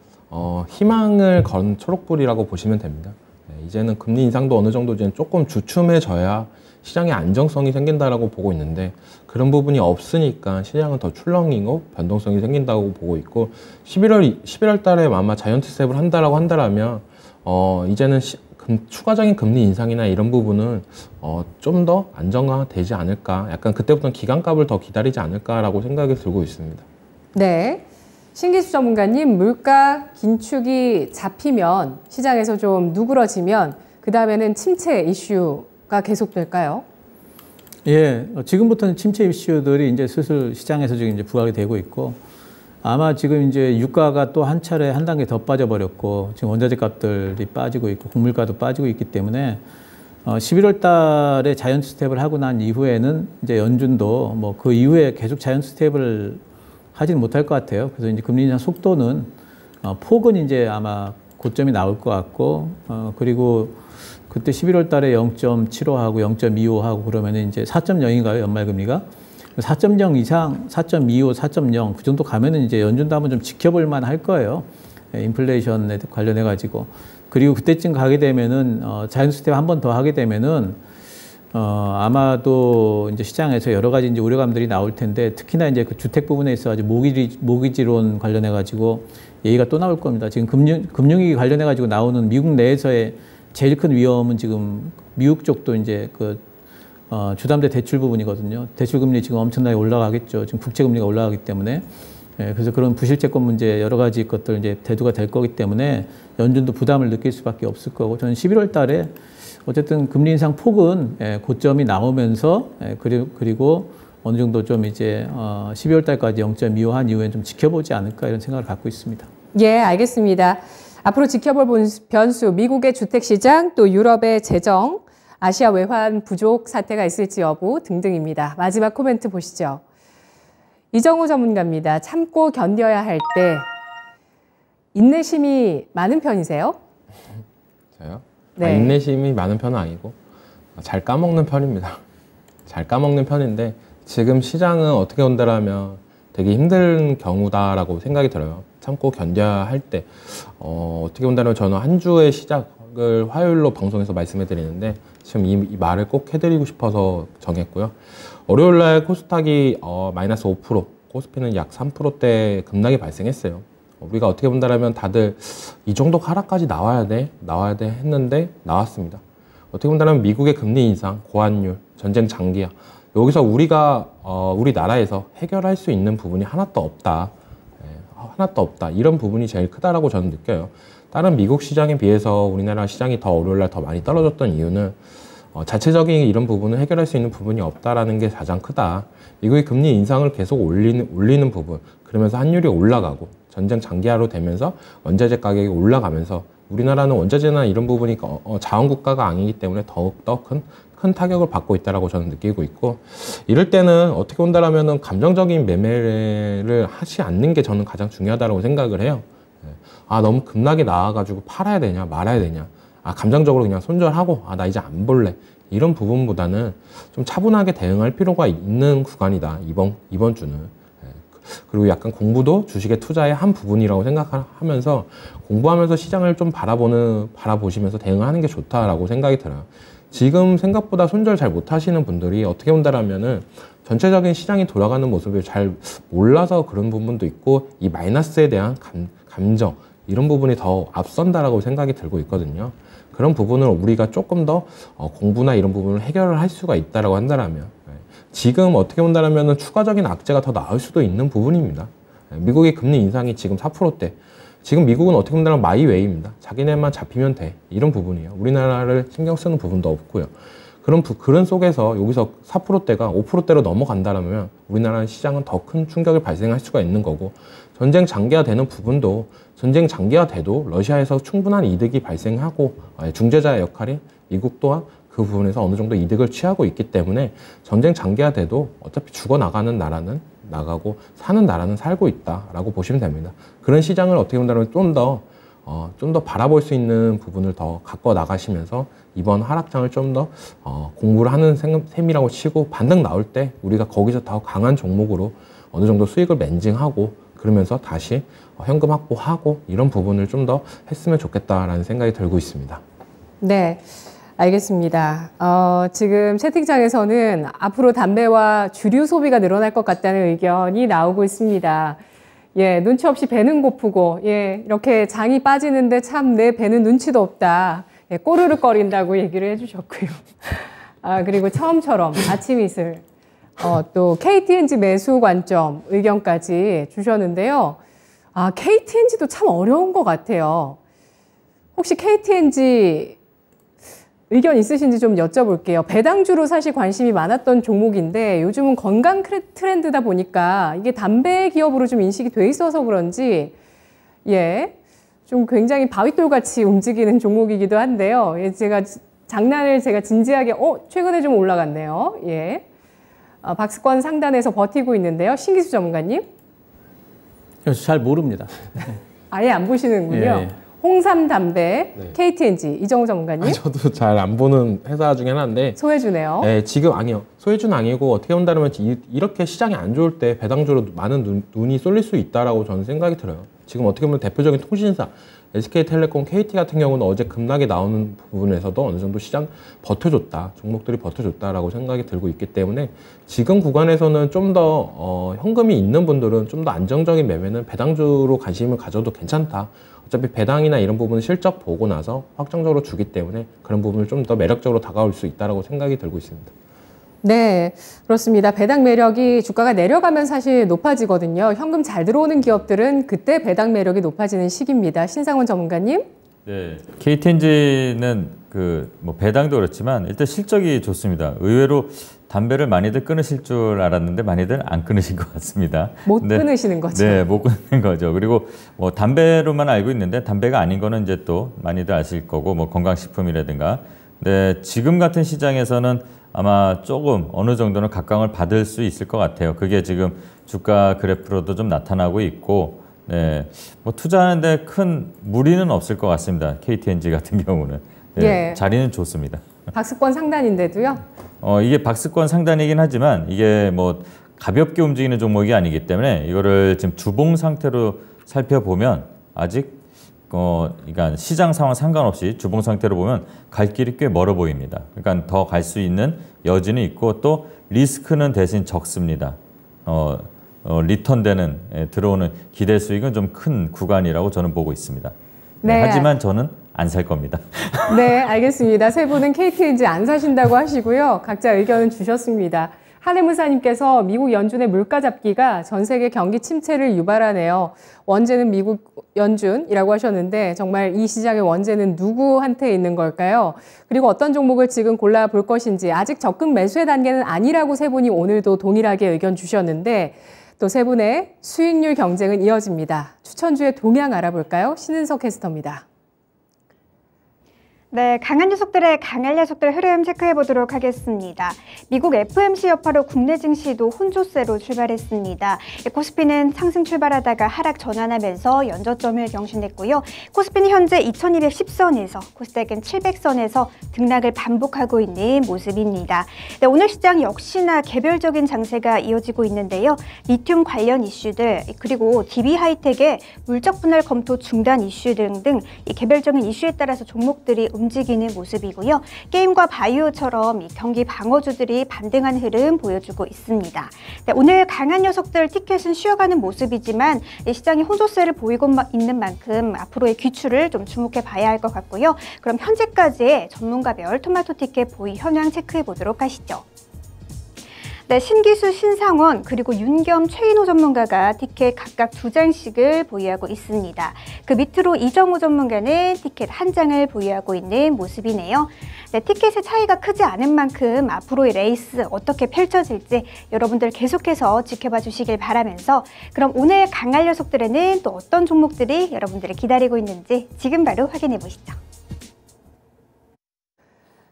희망을 건 초록불이라고 보시면 됩니다. 네, 이제는 금리 인상도 어느 정도 이제 조금 주춤해져야 시장의 안정성이 생긴다라고 보고 있는데 그런 부분이 없으니까 시장은 더 출렁이고 변동성이 생긴다고 보고 있고 11월 달에 아마 자이언트 스텝을 한다라고 한다라면 이제는 추가적인 금리 인상이나 이런 부분은 좀 더 안정화되지 않을까 약간 그때부터는 기간값을 더 기다리지 않을까라고 생각이 들고 있습니다. 네. 신기수 전문가님, 물가 긴축이 잡히면 시장에서 좀 누그러지면 그 다음에는 침체 이슈가 계속될까요? 예, 지금부터는 침체 이슈들이 이제 슬슬 시장에서 지금 이제 부각이 되고 있고 아마 지금 이제 유가가 또 한 차례 한 단계 더 빠져버렸고 지금 원자재 값들이 빠지고 있고 곡물가도 빠지고 있기 때문에 11월 달에 자이언트 스텝을 하고 난 이후에는 이제 연준도 뭐 그 이후에 계속 자이언트 스텝을 하지는 못할 것 같아요. 그래서 이제 금리 인상 속도는 폭은 이제 아마 고점이 나올 것 같고 그리고 그때 11월 달에 0.75하고 0.25하고 그러면은 이제 4.0인가요? 연말 금리가? 4.0 이상, 4.25, 4.0 그 정도 가면은 이제 연준도 한번 좀 지켜볼 만 할 거예요. 인플레이션에 관련해 가지고. 그리고 그때쯤 가게 되면은 자이언트 스텝 한 번 더 하게 되면은 아마도 이제 시장에서 여러 가지 이제 우려감들이 나올 텐데 특히나 이제 그 주택 부분에 있어가지고 모기지론 관련해가지고 얘기가 또 나올 겁니다. 지금 금융위기 관련해가지고 나오는 미국 내에서의 제일 큰 위험은 지금 미국 쪽도 이제 그 주담대 대출 부분이거든요. 대출 금리 지금 엄청나게 올라가겠죠. 지금 국채 금리가 올라가기 때문에. 예, 그래서 그런 부실채권 문제 여러 가지 것들 이제 대두가 될 거기 때문에 연준도 부담을 느낄 수밖에 없을 거고 저는 11월 달에 어쨌든 금리 인상 폭은 고점이 나오면서 그리고 어느 정도 좀 이제 12월 달까지 0.25 한 이후에 좀 지켜보지 않을까 이런 생각을 갖고 있습니다. 예, 알겠습니다. 앞으로 지켜볼 변수, 미국의 주택시장, 또 유럽의 재정, 아시아 외환 부족 사태가 있을지 여부 등등입니다. 마지막 코멘트 보시죠. 이정우 전문가입니다. 참고 견뎌야 할 때 인내심이 많은 편이세요? 저요? 네. 인내심이 많은 편은 아니고 잘 까먹는 편입니다. 잘 까먹는 편인데 지금 시장은 어떻게 본다라면 되게 힘든 경우다라고 생각이 들어요. 참고 견뎌야 할 때 어떻게 본다면 저는 한 주의 시작을 화요일로 방송에서 말씀해 드리는데 지금 이 말을 꼭 해드리고 싶어서 정했고요. 월요일날 코스닥이 마이너스 5%, 코스피는 약 3%대 급락이 발생했어요. 우리가 어떻게 본다면 다들 이 정도 하락까지 나와야 돼 했는데 나왔습니다. 어떻게 본다면 미국의 금리 인상, 고환율, 전쟁 장기화 여기서 우리나라에서 해결할 수 있는 부분이 하나도 없다. 하나도 없다. 이런 부분이 제일 크다라고 저는 느껴요. 다른 미국 시장에 비해서 우리나라 시장이 더 월요일날 더 많이 떨어졌던 이유는 자체적인 이런 부분을 해결할 수 있는 부분이 없다라는 게 가장 크다. 미국의 금리 인상을 계속 올리는 부분, 그러면서 환율이 올라가고 전쟁 장기화로 되면서 원자재 가격이 올라가면서 우리나라는 원자재나 이런 부분이 자원국가가 아니기 때문에 더욱더 큰 타격을 받고 있다라고 저는 느끼고 있고 이럴 때는 어떻게 본다라면은 감정적인 매매를 하지 않는 게 저는 가장 중요하다고 생각을 해요. 너무 급락이 나와가지고 팔아야 되냐 말아야 되냐 감정적으로 그냥 손절하고 나 이제 안 볼래 이런 부분보다는 좀 차분하게 대응할 필요가 있는 구간이다 이번 주는. 그리고 약간 공부도 주식의 투자의 한 부분이라고 생각하면서 공부하면서 시장을 좀 바라보시면서 대응을 하는 게 좋다라고 생각이 들어요. 지금 생각보다 손절 잘 못하시는 분들이 어떻게 본다라면은 전체적인 시장이 돌아가는 모습을 잘 몰라서 그런 부분도 있고 이 마이너스에 대한 감정 이런 부분이 더 앞선다라고 생각이 들고 있거든요. 그런 부분을 우리가 조금 더 공부나 이런 부분을 해결을 할 수가 있다라고 한다라면 지금 어떻게 본다면 추가적인 악재가 더 나올 수도 있는 부분입니다. 미국의 금리 인상이 지금 4%대. 지금 미국은 어떻게 본다면 마이웨이입니다. 자기네만 잡히면 돼. 이런 부분이에요. 우리나라를 신경 쓰는 부분도 없고요. 그런 속에서 여기서 4%대가 5%대로 넘어간다면 우리나라 시장은 더 큰 충격이 발생할 수가 있는 거고 전쟁 장기화되는 부분도 전쟁 장기화돼도 러시아에서 충분한 이득이 발생하고 중재자의 역할이 미국 또한 그 부분에서 어느 정도 이득을 취하고 있기 때문에 전쟁 장기화돼도 어차피 죽어나가는 나라는 나가고 사는 나라는 살고 있다라고 보시면 됩니다. 그런 시장을 어떻게 본다면 좀 더 바라볼 수 있는 부분을 더 갖고 나가시면서 이번 하락장을 좀 더 공부를 하는 셈이라고 치고 반등 나올 때 우리가 거기서 더 강한 종목으로 어느 정도 수익을 멘징하고 그러면서 다시 현금 확보하고 이런 부분을 좀 더 했으면 좋겠다라는 생각이 들고 있습니다. 네. 알겠습니다. 지금 채팅창에서는 앞으로 담배와 주류 소비가 늘어날 것 같다는 의견이 나오고 있습니다. 예, 눈치 없이 배는 고프고, 예, 이렇게 장이 빠지는데 참 내 배는 눈치도 없다. 예, 꼬르륵 거린다고 얘기를 해주셨고요. 그리고 처음처럼 아침 이슬, 또 KTNG 매수 관점 의견까지 주셨는데요. KTNG도 참 어려운 것 같아요. 혹시 KTNG 의견 있으신지 좀 여쭤볼게요. 배당주로 사실 관심이 많았던 종목인데 요즘은 건강 트렌드다 보니까 이게 담배 기업으로 좀 인식이 돼 있어서 그런지 예, 좀 굉장히 바위돌같이 움직이는 종목이기도 한데요. 예, 제가 진지하게 최근에 좀 올라갔네요. 예, 박스권 상단에서 버티고 있는데요. 신기수 전문가님? 잘 모릅니다. 아예 안 보시는군요. 예. 홍삼 담배, 네. KTNG 이정우 전문가님. 저도 잘 안 보는 회사 중에 하나인데 소해주네요. 네, 지금 아니요. 소해주는 아니고 어떻게 본다면 이렇게 시장이 안 좋을 때 배당주로 많은 눈이 쏠릴 수 있다라고 저는 생각이 들어요. 지금 어떻게 보면 대표적인 통신사 SK텔레콤, KT 같은 경우는 어제 급락이 나오는 부분에서도 어느 정도 시장 버텨줬다, 종목들이 버텨줬다라고 생각이 들고 있기 때문에 지금 구간에서는 좀 더 현금이 있는 분들은 좀 더 안정적인 매매는 배당주로 관심을 가져도 괜찮다. 어차피 배당이나 이런 부분은 실적 보고 나서 확정적으로 주기 때문에 그런 부분을 좀 더 매력적으로 다가올 수 있다고 생각이 들고 있습니다. 네, 그렇습니다. 배당 매력이 주가가 내려가면 사실 높아지거든요. 현금 잘 들어오는 기업들은 그때 배당 매력이 높아지는 시기입니다. 신상원 전문가님. 네, KTNG는 배당도 그렇지만 일단 실적이 좋습니다. 의외로 담배를 많이들 끊으실 줄 알았는데 많이들 안 끊으신 것 같습니다. 끊으시는 거죠. 네, 못 끊는 거죠. 그리고 담배로만 알고 있는데 담배가 아닌 거는 이제 또 많이들 아실 거고 건강식품이라든가. 네, 지금 같은 시장에서는 아마 조금 어느 정도는 각광을 받을 수 있을 것 같아요. 그게 지금 주가 그래프로도 좀 나타나고 있고, 네, 투자하는데 큰 무리는 없을 것 같습니다. KTNG 같은 경우는. 네, 예. 자리는 좋습니다. 박스권 상단인데도요. 이게 박스권 상단이긴 하지만 이게 가볍게 움직이는 종목이 아니기 때문에 이거를 지금 주봉 상태로 살펴보면 아직 그러니까 시장 상황 상관없이 주봉 상태로 보면 갈 길이 꽤 멀어 보입니다. 그러니까 더 갈 수 있는 여지는 있고 또 리스크는 대신 적습니다. 리턴되는 들어오는 기대 수익은 좀 큰 구간이라고 저는 보고 있습니다. 네. 하지만 저는 안 살 겁니다. 네, 알겠습니다. 세 분은 KTNG 안 사신다고 하시고요. 각자 의견은 주셨습니다. 한해무사님께서 미국 연준의 물가 잡기가 전 세계 경기 침체를 유발하네요. 원재는 미국 연준이라고 하셨는데 정말 이 시장의 원재는 누구한테 있는 걸까요? 그리고 어떤 종목을 지금 골라볼 것인지 아직 적금 매수의 단계는 아니라고 세 분이 오늘도 동일하게 의견 주셨는데 또 세 분의 수익률 경쟁은 이어집니다. 추천주의 동향 알아볼까요? 신은석 캐스터입니다. 네, 강한 녀석들의 강한 녀석들 흐름 체크해 보도록 하겠습니다. 미국 FOMC 여파로 국내 증시도 혼조세로 출발했습니다. 코스피는 상승 출발하다가 하락 전환하면서 연저점을 경신했고요. 코스피는 현재 2210선에서 코스닥은 700선에서 등락을 반복하고 있는 모습입니다. 네, 오늘 시장 역시나 개별적인 장세가 이어지고 있는데요. 리튬 관련 이슈들 그리고 DB 하이텍의 물적 분할 검토 중단 이슈 등등 이 개별적인 이슈에 따라서 종목들이 움직이는 모습이고요. 게임과 바이오처럼 이 경기 방어주들이 반등한 흐름 보여주고 있습니다. 네, 오늘 강한 녀석들 티켓은 쉬어가는 모습이지만 시장이 혼조세를 보이고 있는 만큼 앞으로의 귀추를 좀 주목해 봐야 할 것 같고요. 그럼 현재까지의 전문가별 토마토 티켓 보유 현황 체크해 보도록 하시죠. 네, 신기수, 신상원, 그리고 윤겸, 최인호 전문가가 티켓 각각 2장씩을 보유하고 있습니다. 그 밑으로 이정우 전문가는 티켓 1장을 보유하고 있는 모습이네요. 네, 티켓의 차이가 크지 않은 만큼 앞으로의 레이스 어떻게 펼쳐질지 여러분들 계속해서 지켜봐 주시길 바라면서 그럼 오늘 강할 녀석들에는 또 어떤 종목들이 여러분들을 기다리고 있는지 지금 바로 확인해 보시죠.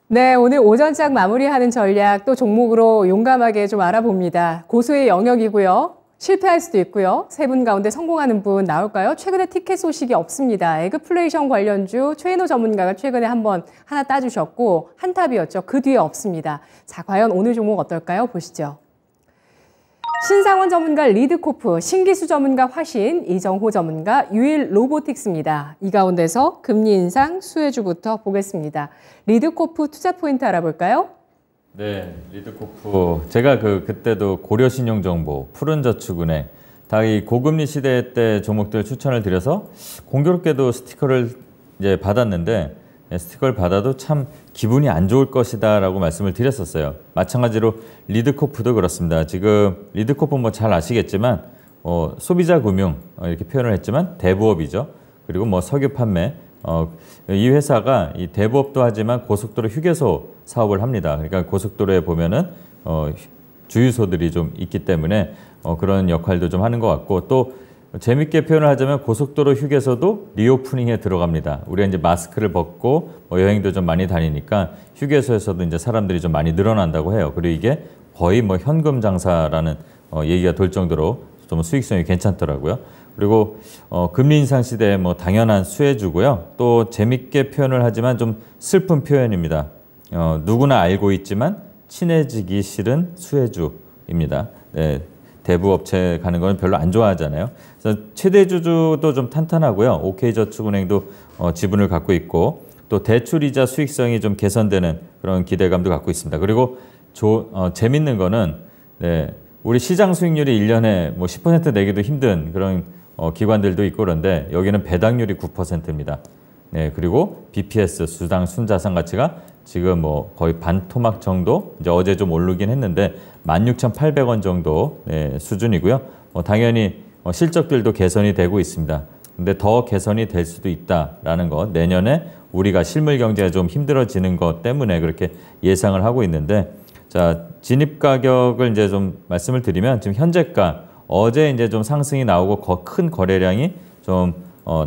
네, 오늘 오전장 마무리하는 전략 또 종목으로 용감하게 좀 알아봅니다. 고수의 영역이고요. 실패할 수도 있고요. 세 분 가운데 성공하는 분 나올까요? 최근에 티켓 소식이 없습니다. 에그플레이션 관련주 최인호 전문가가 최근에 하나 따주셨고 한탑이었죠. 그 뒤에 없습니다. 자, 과연 오늘 종목 어떨까요? 보시죠. 신상원 전문가 리드코프, 신기수 전문가 화신, 이정호 전문가 유일 로보틱스입니다. 이 가운데서 금리 인상 수혜주부터 보겠습니다. 리드코프 투자 포인트 알아볼까요? 네, 리드코프. 제가 그때도 고려신용정보, 푸른저축은행, 다 이 고금리 시대 때 종목들 추천을 드려서 공교롭게도 스티커를 이제 받았는데 스티커를 받아도 참 기분이 안 좋을 것이다라고 말씀을 드렸었어요. 마찬가지로 리드코프도 그렇습니다. 지금 리드코프 뭐 잘 아시겠지만 소비자 금융 이렇게 표현을 했지만 대부업이죠. 그리고 뭐 석유 판매 이 회사가 이 대부업도 하지만 고속도로 휴게소 사업을 합니다. 그러니까 고속도로에 보면은 주유소들이 좀 있기 때문에 그런 역할도 좀 하는 것 같고 또 재밌게 표현을 하자면 고속도로 휴게소도 리오프닝에 들어갑니다. 우리가 이제 마스크를 벗고 여행도 좀 많이 다니니까 휴게소에서도 이제 사람들이 좀 많이 늘어난다고 해요. 그리고 이게 거의 뭐 현금 장사라는 얘기가 돌 정도로 좀 수익성이 괜찮더라고요. 그리고 금리 인상 시대에 뭐 당연한 수혜주고요. 또 재밌게 표현을 하지만 좀 슬픈 표현입니다. 누구나 알고 있지만 친해지기 싫은 수혜주입니다. 네. 대부업체 가는 건 별로 안 좋아하잖아요. 그래서 최대주주도 좀 탄탄하고요. OK저축은행도 지분을 갖고 있고 또 대출이자 수익성이 좀 개선되는 그런 기대감도 갖고 있습니다. 그리고 재밌는 거는 우리 시장 수익률이 1년에 뭐 10% 내기도 힘든 그런 기관들도 있고 그런데 여기는 배당률이 9%입니다. 네, 그리고 BPS 수당 순자산 가치가 지금 뭐 거의 반토막 정도, 이제 어제 좀 오르긴 했는데 16,800원 정도 수준이고요. 당연히 실적들도 개선이 되고 있습니다. 근데 더 개선이 될 수도 있다라는 것, 내년에 우리가 실물 경제가 좀 힘들어지는 것 때문에 그렇게 예상을 하고 있는데, 자, 진입 가격을 이제 좀 말씀을 드리면 지금 현재가 어제 이제 좀 상승이 나오고 큰 거래량이 좀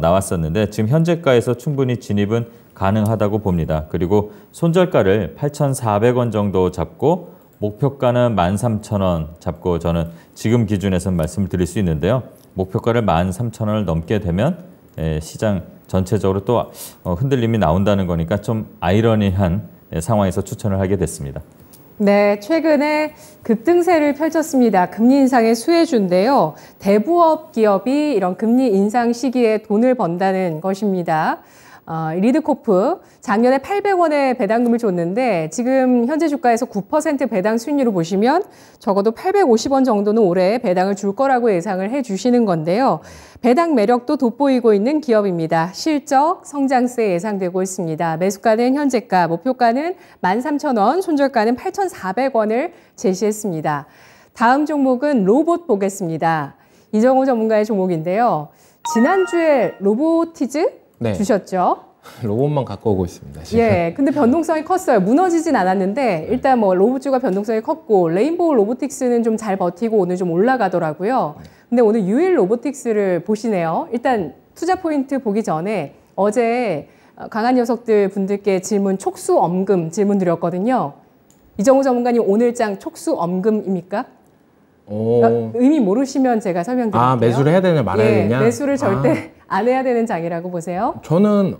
나왔었는데 지금 현재가에서 충분히 진입은 가능하다고 봅니다. 그리고 손절가를 8,400원 정도 잡고 목표가는 13,000원 잡고 저는 지금 기준에서는 말씀을 드릴 수 있는데요. 목표가를 13,000원을 넘게 되면 시장 전체적으로 또 흔들림이 나온다는 거니까 좀 아이러니한 상황에서 추천을 하게 됐습니다. 네, 최근에 급등세를 펼쳤습니다. 금리 인상의 수혜주인데요. 대부업 기업이 이런 금리 인상 시기에 돈을 번다는 것입니다. 리드코프 작년에 800원의 배당금을 줬는데 지금 현재 주가에서 9% 배당 수익률을 보시면 적어도 850원 정도는 올해 배당을 줄 거라고 예상을 해주시는 건데요. 배당 매력도 돋보이고 있는 기업입니다. 실적, 성장세 예상되고 있습니다. 매수가는 현재가, 목표가는 13,000원, 손절가는 8,400원을 제시했습니다. 다음 종목은 로봇 보겠습니다. 이정호 전문가의 종목인데요. 지난주에 로보티즈 주셨죠? 로봇만 갖고 오고 있습니다. 지금. 예, 근데 변동성이 컸어요. 무너지진 않았는데 일단 뭐 로봇주가 변동성이 컸고 레인보우 로보틱스는 좀 잘 버티고 오늘 좀 올라가더라고요. 근데 오늘 유일 로보틱스를 보시네요. 일단 투자 포인트 보기 전에 어제 강한 녀석들 분들께 질문 촉수 엄금 질문 드렸거든요. 이정호 전문가님 오늘장 촉수 엄금입니까? 의미 모르시면 제가 설명드릴게요. 매수를 해야 되냐 말아야 되냐? 매수를 절대 안 해야 되는 장이라고 보세요? 저는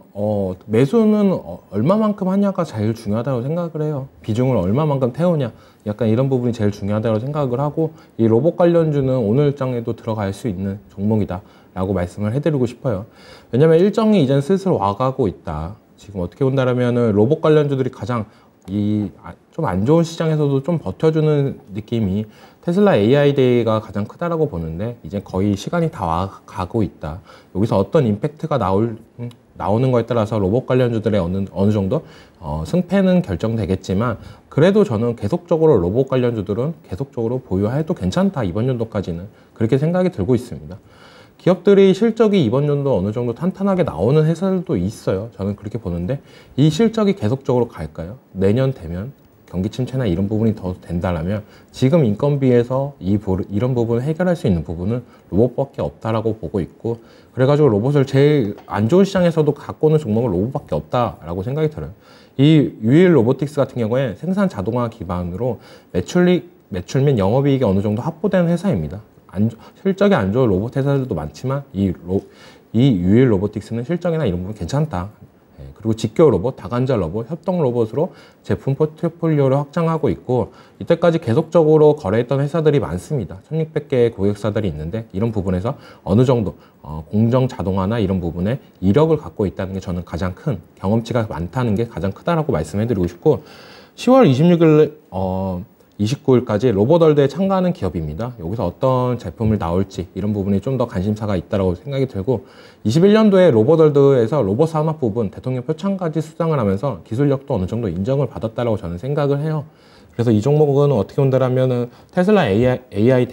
매수는 얼마만큼 하냐가 제일 중요하다고 생각을 해요. 비중을 얼마만큼 태우냐, 약간 이런 부분이 제일 중요하다고 생각을 하고 이 로봇 관련주는 오늘 장에도 들어갈 수 있는 종목이다 라고 말씀을 해드리고 싶어요. 왜냐면 일정이 이젠 슬슬 와가고 있다. 지금 어떻게 본다라면은 로봇 관련주들이 가장 좀 안 좋은 시장에서도 좀 버텨주는 느낌이 테슬라 AI 데이가 가장 크다라고 보는데 이제 거의 시간이 다 와가고 있다. 여기서 어떤 임팩트가 나오는 거에 따라서 로봇 관련주들의 어느 정도 승패는 결정되겠지만 그래도 저는 계속적으로 로봇 관련주들은 계속적으로 보유해도 괜찮다. 이번 연도까지는 그렇게 생각이 들고 있습니다. 기업들이 실적이 이번 연도 어느 정도 탄탄하게 나오는 회사들도 있어요. 저는 그렇게 보는데 이 실적이 계속적으로 갈까요? 내년 되면 경기 침체나 이런 부분이 더 된다면 지금 인건비에서 이런 부분을 해결할 수 있는 부분은 로봇밖에 없다라고 보고 있고 그래가지고 로봇을 제일 안 좋은 시장에서도 갖고 오는 종목은 로봇밖에 없다라고 생각이 들어요. 이 유일 로보틱스 같은 경우에 생산 자동화 기반으로 매출 및 영업이익이 어느 정도 확보되는 회사입니다. 실적이 안 좋은 로봇 회사들도 많지만 이 유일 로보틱스는 실적이나 이런 부분 괜찮다. 그리고 직교 로봇, 다관절 로봇, 협동 로봇으로 제품 포트폴리오를 확장하고 있고 이때까지 계속적으로 거래했던 회사들이 많습니다. 1600개의 고객사들이 있는데 이런 부분에서 어느 정도 공정 자동화나 이런 부분에 이력을 갖고 있다는 게 저는 가장 큰 경험치가 많다는 게 가장 크다라고 말씀해드리고 싶고 10월 26일 29일까지 로봇월드에 참가하는 기업입니다. 여기서 어떤 제품을 나올지 이런 부분이 좀 더 관심사가 있다고 생각이 들고 21년도에 로봇월드에서 로봇 산업 부분 대통령 표창까지 수상을 하면서 기술력도 어느 정도 인정을 받았다고 저는 생각을 해요. 그래서 이 종목은 어떻게 본다면은 테슬라 AI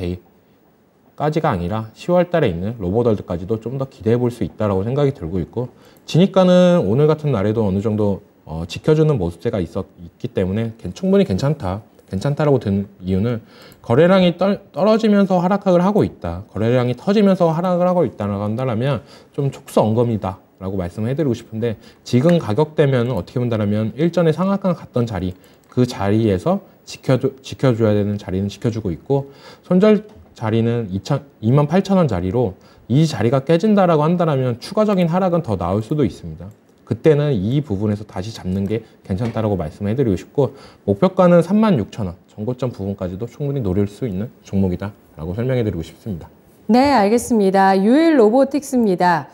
데이까지가 아니라 10월 달에 있는 로봇월드까지도 좀 더 기대해 볼 수 있다고 생각이 들고 있고 진입가는 오늘 같은 날에도 어느 정도 지켜주는 모습세가 있기 때문에 충분히 괜찮다라고 든 이유는 거래량이 떨어지면서 하락을 하고 있다. 거래량이 터지면서 하락을 하고 있다라고 한다면 좀 촉수 언검이다 라고 말씀을 해드리고 싶은데 지금 가격대면 어떻게 본다면 일전에 상한가 갔던 자리 그 자리에서 지켜줘야 되는 자리는 지켜주고 있고 손절 자리는 28,000원 자리로 이 자리가 깨진다라고 한다면 추가적인 하락은 더 나올 수도 있습니다. 그때는 이 부분에서 다시 잡는 게 괜찮다라고 말씀해드리고 싶고 목표가는 36,000원 전고점 부분까지도 충분히 노릴 수 있는 종목이다 라고 설명해드리고 싶습니다. 네, 알겠습니다. 유일 로보틱스입니다.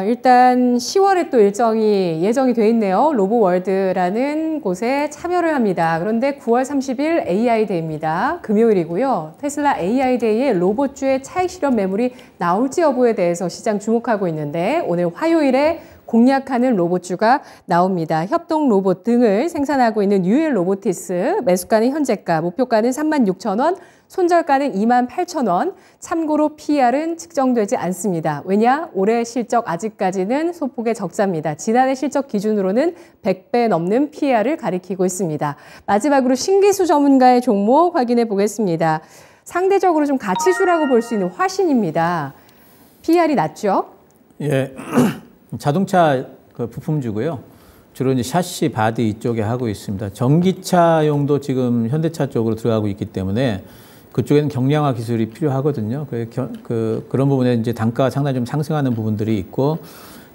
일단 10월에 또 일정이 예정이 돼 있네요. 로보월드라는 곳에 참여를 합니다. 그런데 9월 30일 AI데이입니다. 금요일이고요. 테슬라 AI데이에 로봇주의 차익 실현 매물이 나올지 여부에 대해서 시장 주목하고 있는데 오늘 화요일에 공략하는 로봇주가 나옵니다. 협동 로봇 등을 생산하고 있는 유일 로보티스 매수가는 현재가, 목표가는 36,000원, 손절가는 28,000원. 참고로 PR은 측정되지 않습니다. 왜냐? 올해 실적 아직까지는 소폭의 적자입니다. 지난해 실적 기준으로는 100배 넘는 PR을 가리키고 있습니다. 마지막으로 신기수 전문가의 종목 확인해 보겠습니다. 상대적으로 좀 가치주라고 볼 수 있는 화신입니다. PR이 낮죠? 예. 자동차 그 부품주고요. 주로 이제 샤시, 바디 이쪽에 하고 있습니다. 전기차용도 지금 현대차 쪽으로 들어가고 있기 때문에 그쪽에는 경량화 기술이 필요하거든요. 그런 부분에 이제 단가가 상당히 좀 상승하는 부분들이 있고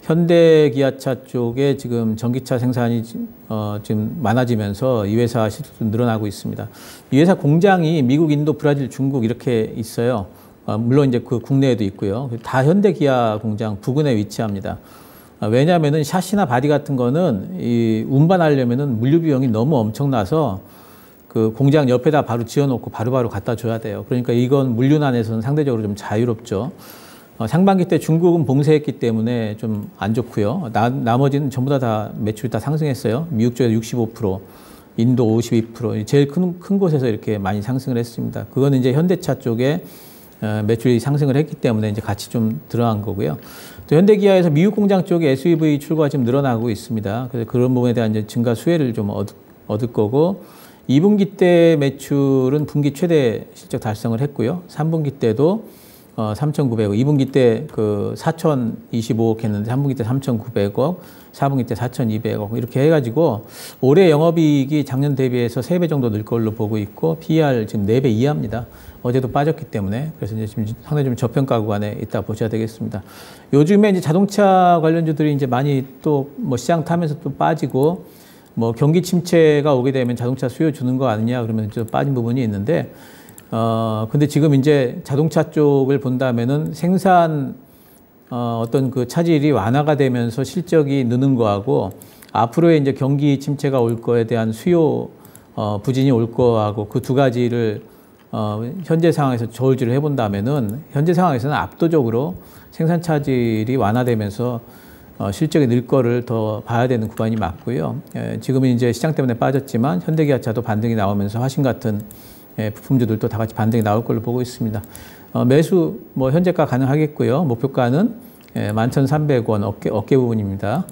현대 기아차 쪽에 지금 전기차 생산이 지금 많아지면서 이 회사 실적도 늘어나고 있습니다. 이 회사 공장이 미국, 인도, 브라질, 중국 이렇게 있어요. 물론 이제 그 국내에도 있고요. 다 현대 기아 공장 부근에 위치합니다. 왜냐하면은 샤시나 바디 같은 거는 이 운반하려면은 물류 비용이 너무 엄청나서 그 공장 옆에다 바로 지어놓고 바로바로 갖다 줘야 돼요. 그러니까 이건 물류난에서는 상대적으로 좀 자유롭죠. 상반기 때 중국은 봉쇄했기 때문에 좀 안 좋고요. 나머지는 전부 다 매출이 다 상승했어요. 미국 쪽에 65%, 인도 52%, 제일 큰 곳에서 이렇게 많이 상승을 했습니다. 그거는 이제 현대차 쪽에 매출이 상승을 했기 때문에 이제 같이 좀 들어간 거고요. 또 현대기아에서 미국 공장 쪽에 SUV 출고가 지금 늘어나고 있습니다. 그래서 그런 부분에 대한 이제 증가 수혜를 좀 얻을 거고, 2분기 때 매출은 분기 최대 실적 달성을 했고요. 3분기 때도 3,900억, 2분기 때 그 4,025억 했는데 3분기 때 3,900억, 4분기 때 4,200억 이렇게 해가지고 올해 영업이익이 작년 대비해서 3배 정도 늘 걸로 보고 있고 PER 지금 4배 이하입니다. 어제도 빠졌기 때문에 그래서 이제 지금 상당히 좀 저평가 구간에 있다 보셔야 되겠습니다. 요즘에 이제 자동차 관련주들이 이제 많이 또 뭐 시장 타면서 또 빠지고 뭐 경기 침체가 오게 되면 자동차 수요 주는 거 아니냐 그러면 좀 빠진 부분이 있는데 근데 지금 이제 자동차 쪽을 본다면은 생산 어떤 그 차질이 완화가 되면서 실적이 느는 거하고 앞으로의 이제 경기 침체가 올 거에 대한 수요 부진이 올 거하고 그 두 가지를 현재 상황에서 저울질을 해본다면은 현재 상황에서는 압도적으로 생산 차질이 완화되면서 실적이 늘 거를 더 봐야 되는 구간이 맞고요. 지금은 이제 시장 때문에 빠졌지만 현대기아차도 반등이 나오면서 화신 같은 부품주들도 다 같이 반등이 나올 걸로 보고 있습니다. 매수 뭐 현재가 가능하겠고요. 목표가는 11,300원 어깨 부분입니다.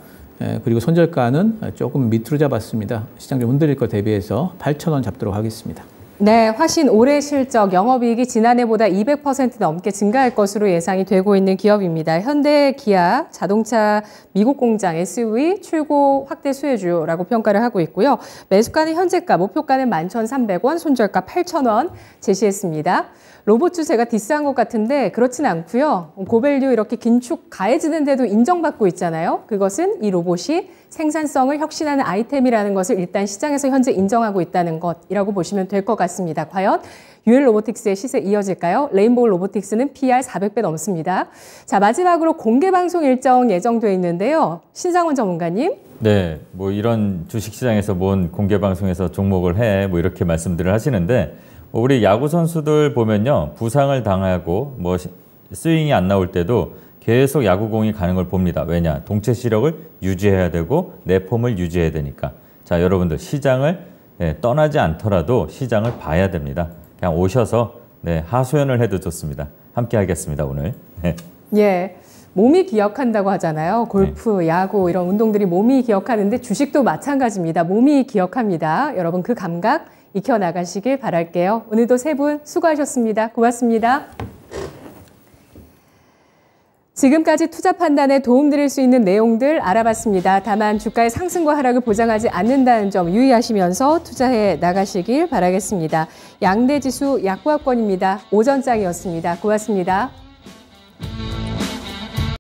그리고 손절가는 조금 밑으로 잡았습니다. 시장 좀 흔들릴 거 대비해서 8,000원 잡도록 하겠습니다. 네, 화신 올해 실적, 영업이익이 지난해보다 200% 넘게 증가할 것으로 예상이 되고 있는 기업입니다. 현대, 기아, 자동차 미국 공장 SUV 출고 확대 수혜주라고 평가를 하고 있고요. 매수가는 현재가, 목표가는 11,300원, 손절가 8,000원 제시했습니다. 로봇 주세가 디스한 것 같은데 그렇진 않고요. 고밸류 이렇게 긴축 가해지는데도 인정받고 있잖아요. 그것은 이 로봇이 생산성을 혁신하는 아이템이라는 것을 일단 시장에서 현재 인정하고 있다는 것이라고 보시면 될 것 같습니다. 과연 UL 로보틱스의 시세 이어질까요? 레인보우 로보틱스는 PR 400배 넘습니다. 자, 마지막으로 공개 방송 일정 예정돼 있는데요. 신상원 전문가님. 네, 뭐 이런 주식시장에서 뭔 공개 방송에서 종목을 해, 뭐 이렇게 말씀들을 하시는데, 우리 야구 선수들 보면요, 부상을 당하고 뭐 스윙이 안 나올 때도 계속 야구공이 가는 걸 봅니다. 왜냐? 동체 시력을 유지해야 되고 내 폼을 유지해야 되니까. 자, 여러분들 시장을 떠나지 않더라도 시장을 봐야 됩니다. 그냥 오셔서 하소연을 해도 좋습니다. 함께 하겠습니다, 오늘. 예. 몸이 기억한다고 하잖아요. 골프, 야구 이런 운동들이 몸이 기억하는데 주식도 마찬가지입니다. 몸이 기억합니다. 여러분 그 감각 익혀나가시길 바랄게요. 오늘도 세 분 수고하셨습니다. 고맙습니다. 지금까지 투자 판단에 도움드릴 수 있는 내용들 알아봤습니다. 다만 주가의 상승과 하락을 보장하지 않는다는 점 유의하시면서 투자해 나가시길 바라겠습니다. 양대지수 약보합권입니다. 오전장이었습니다. 고맙습니다.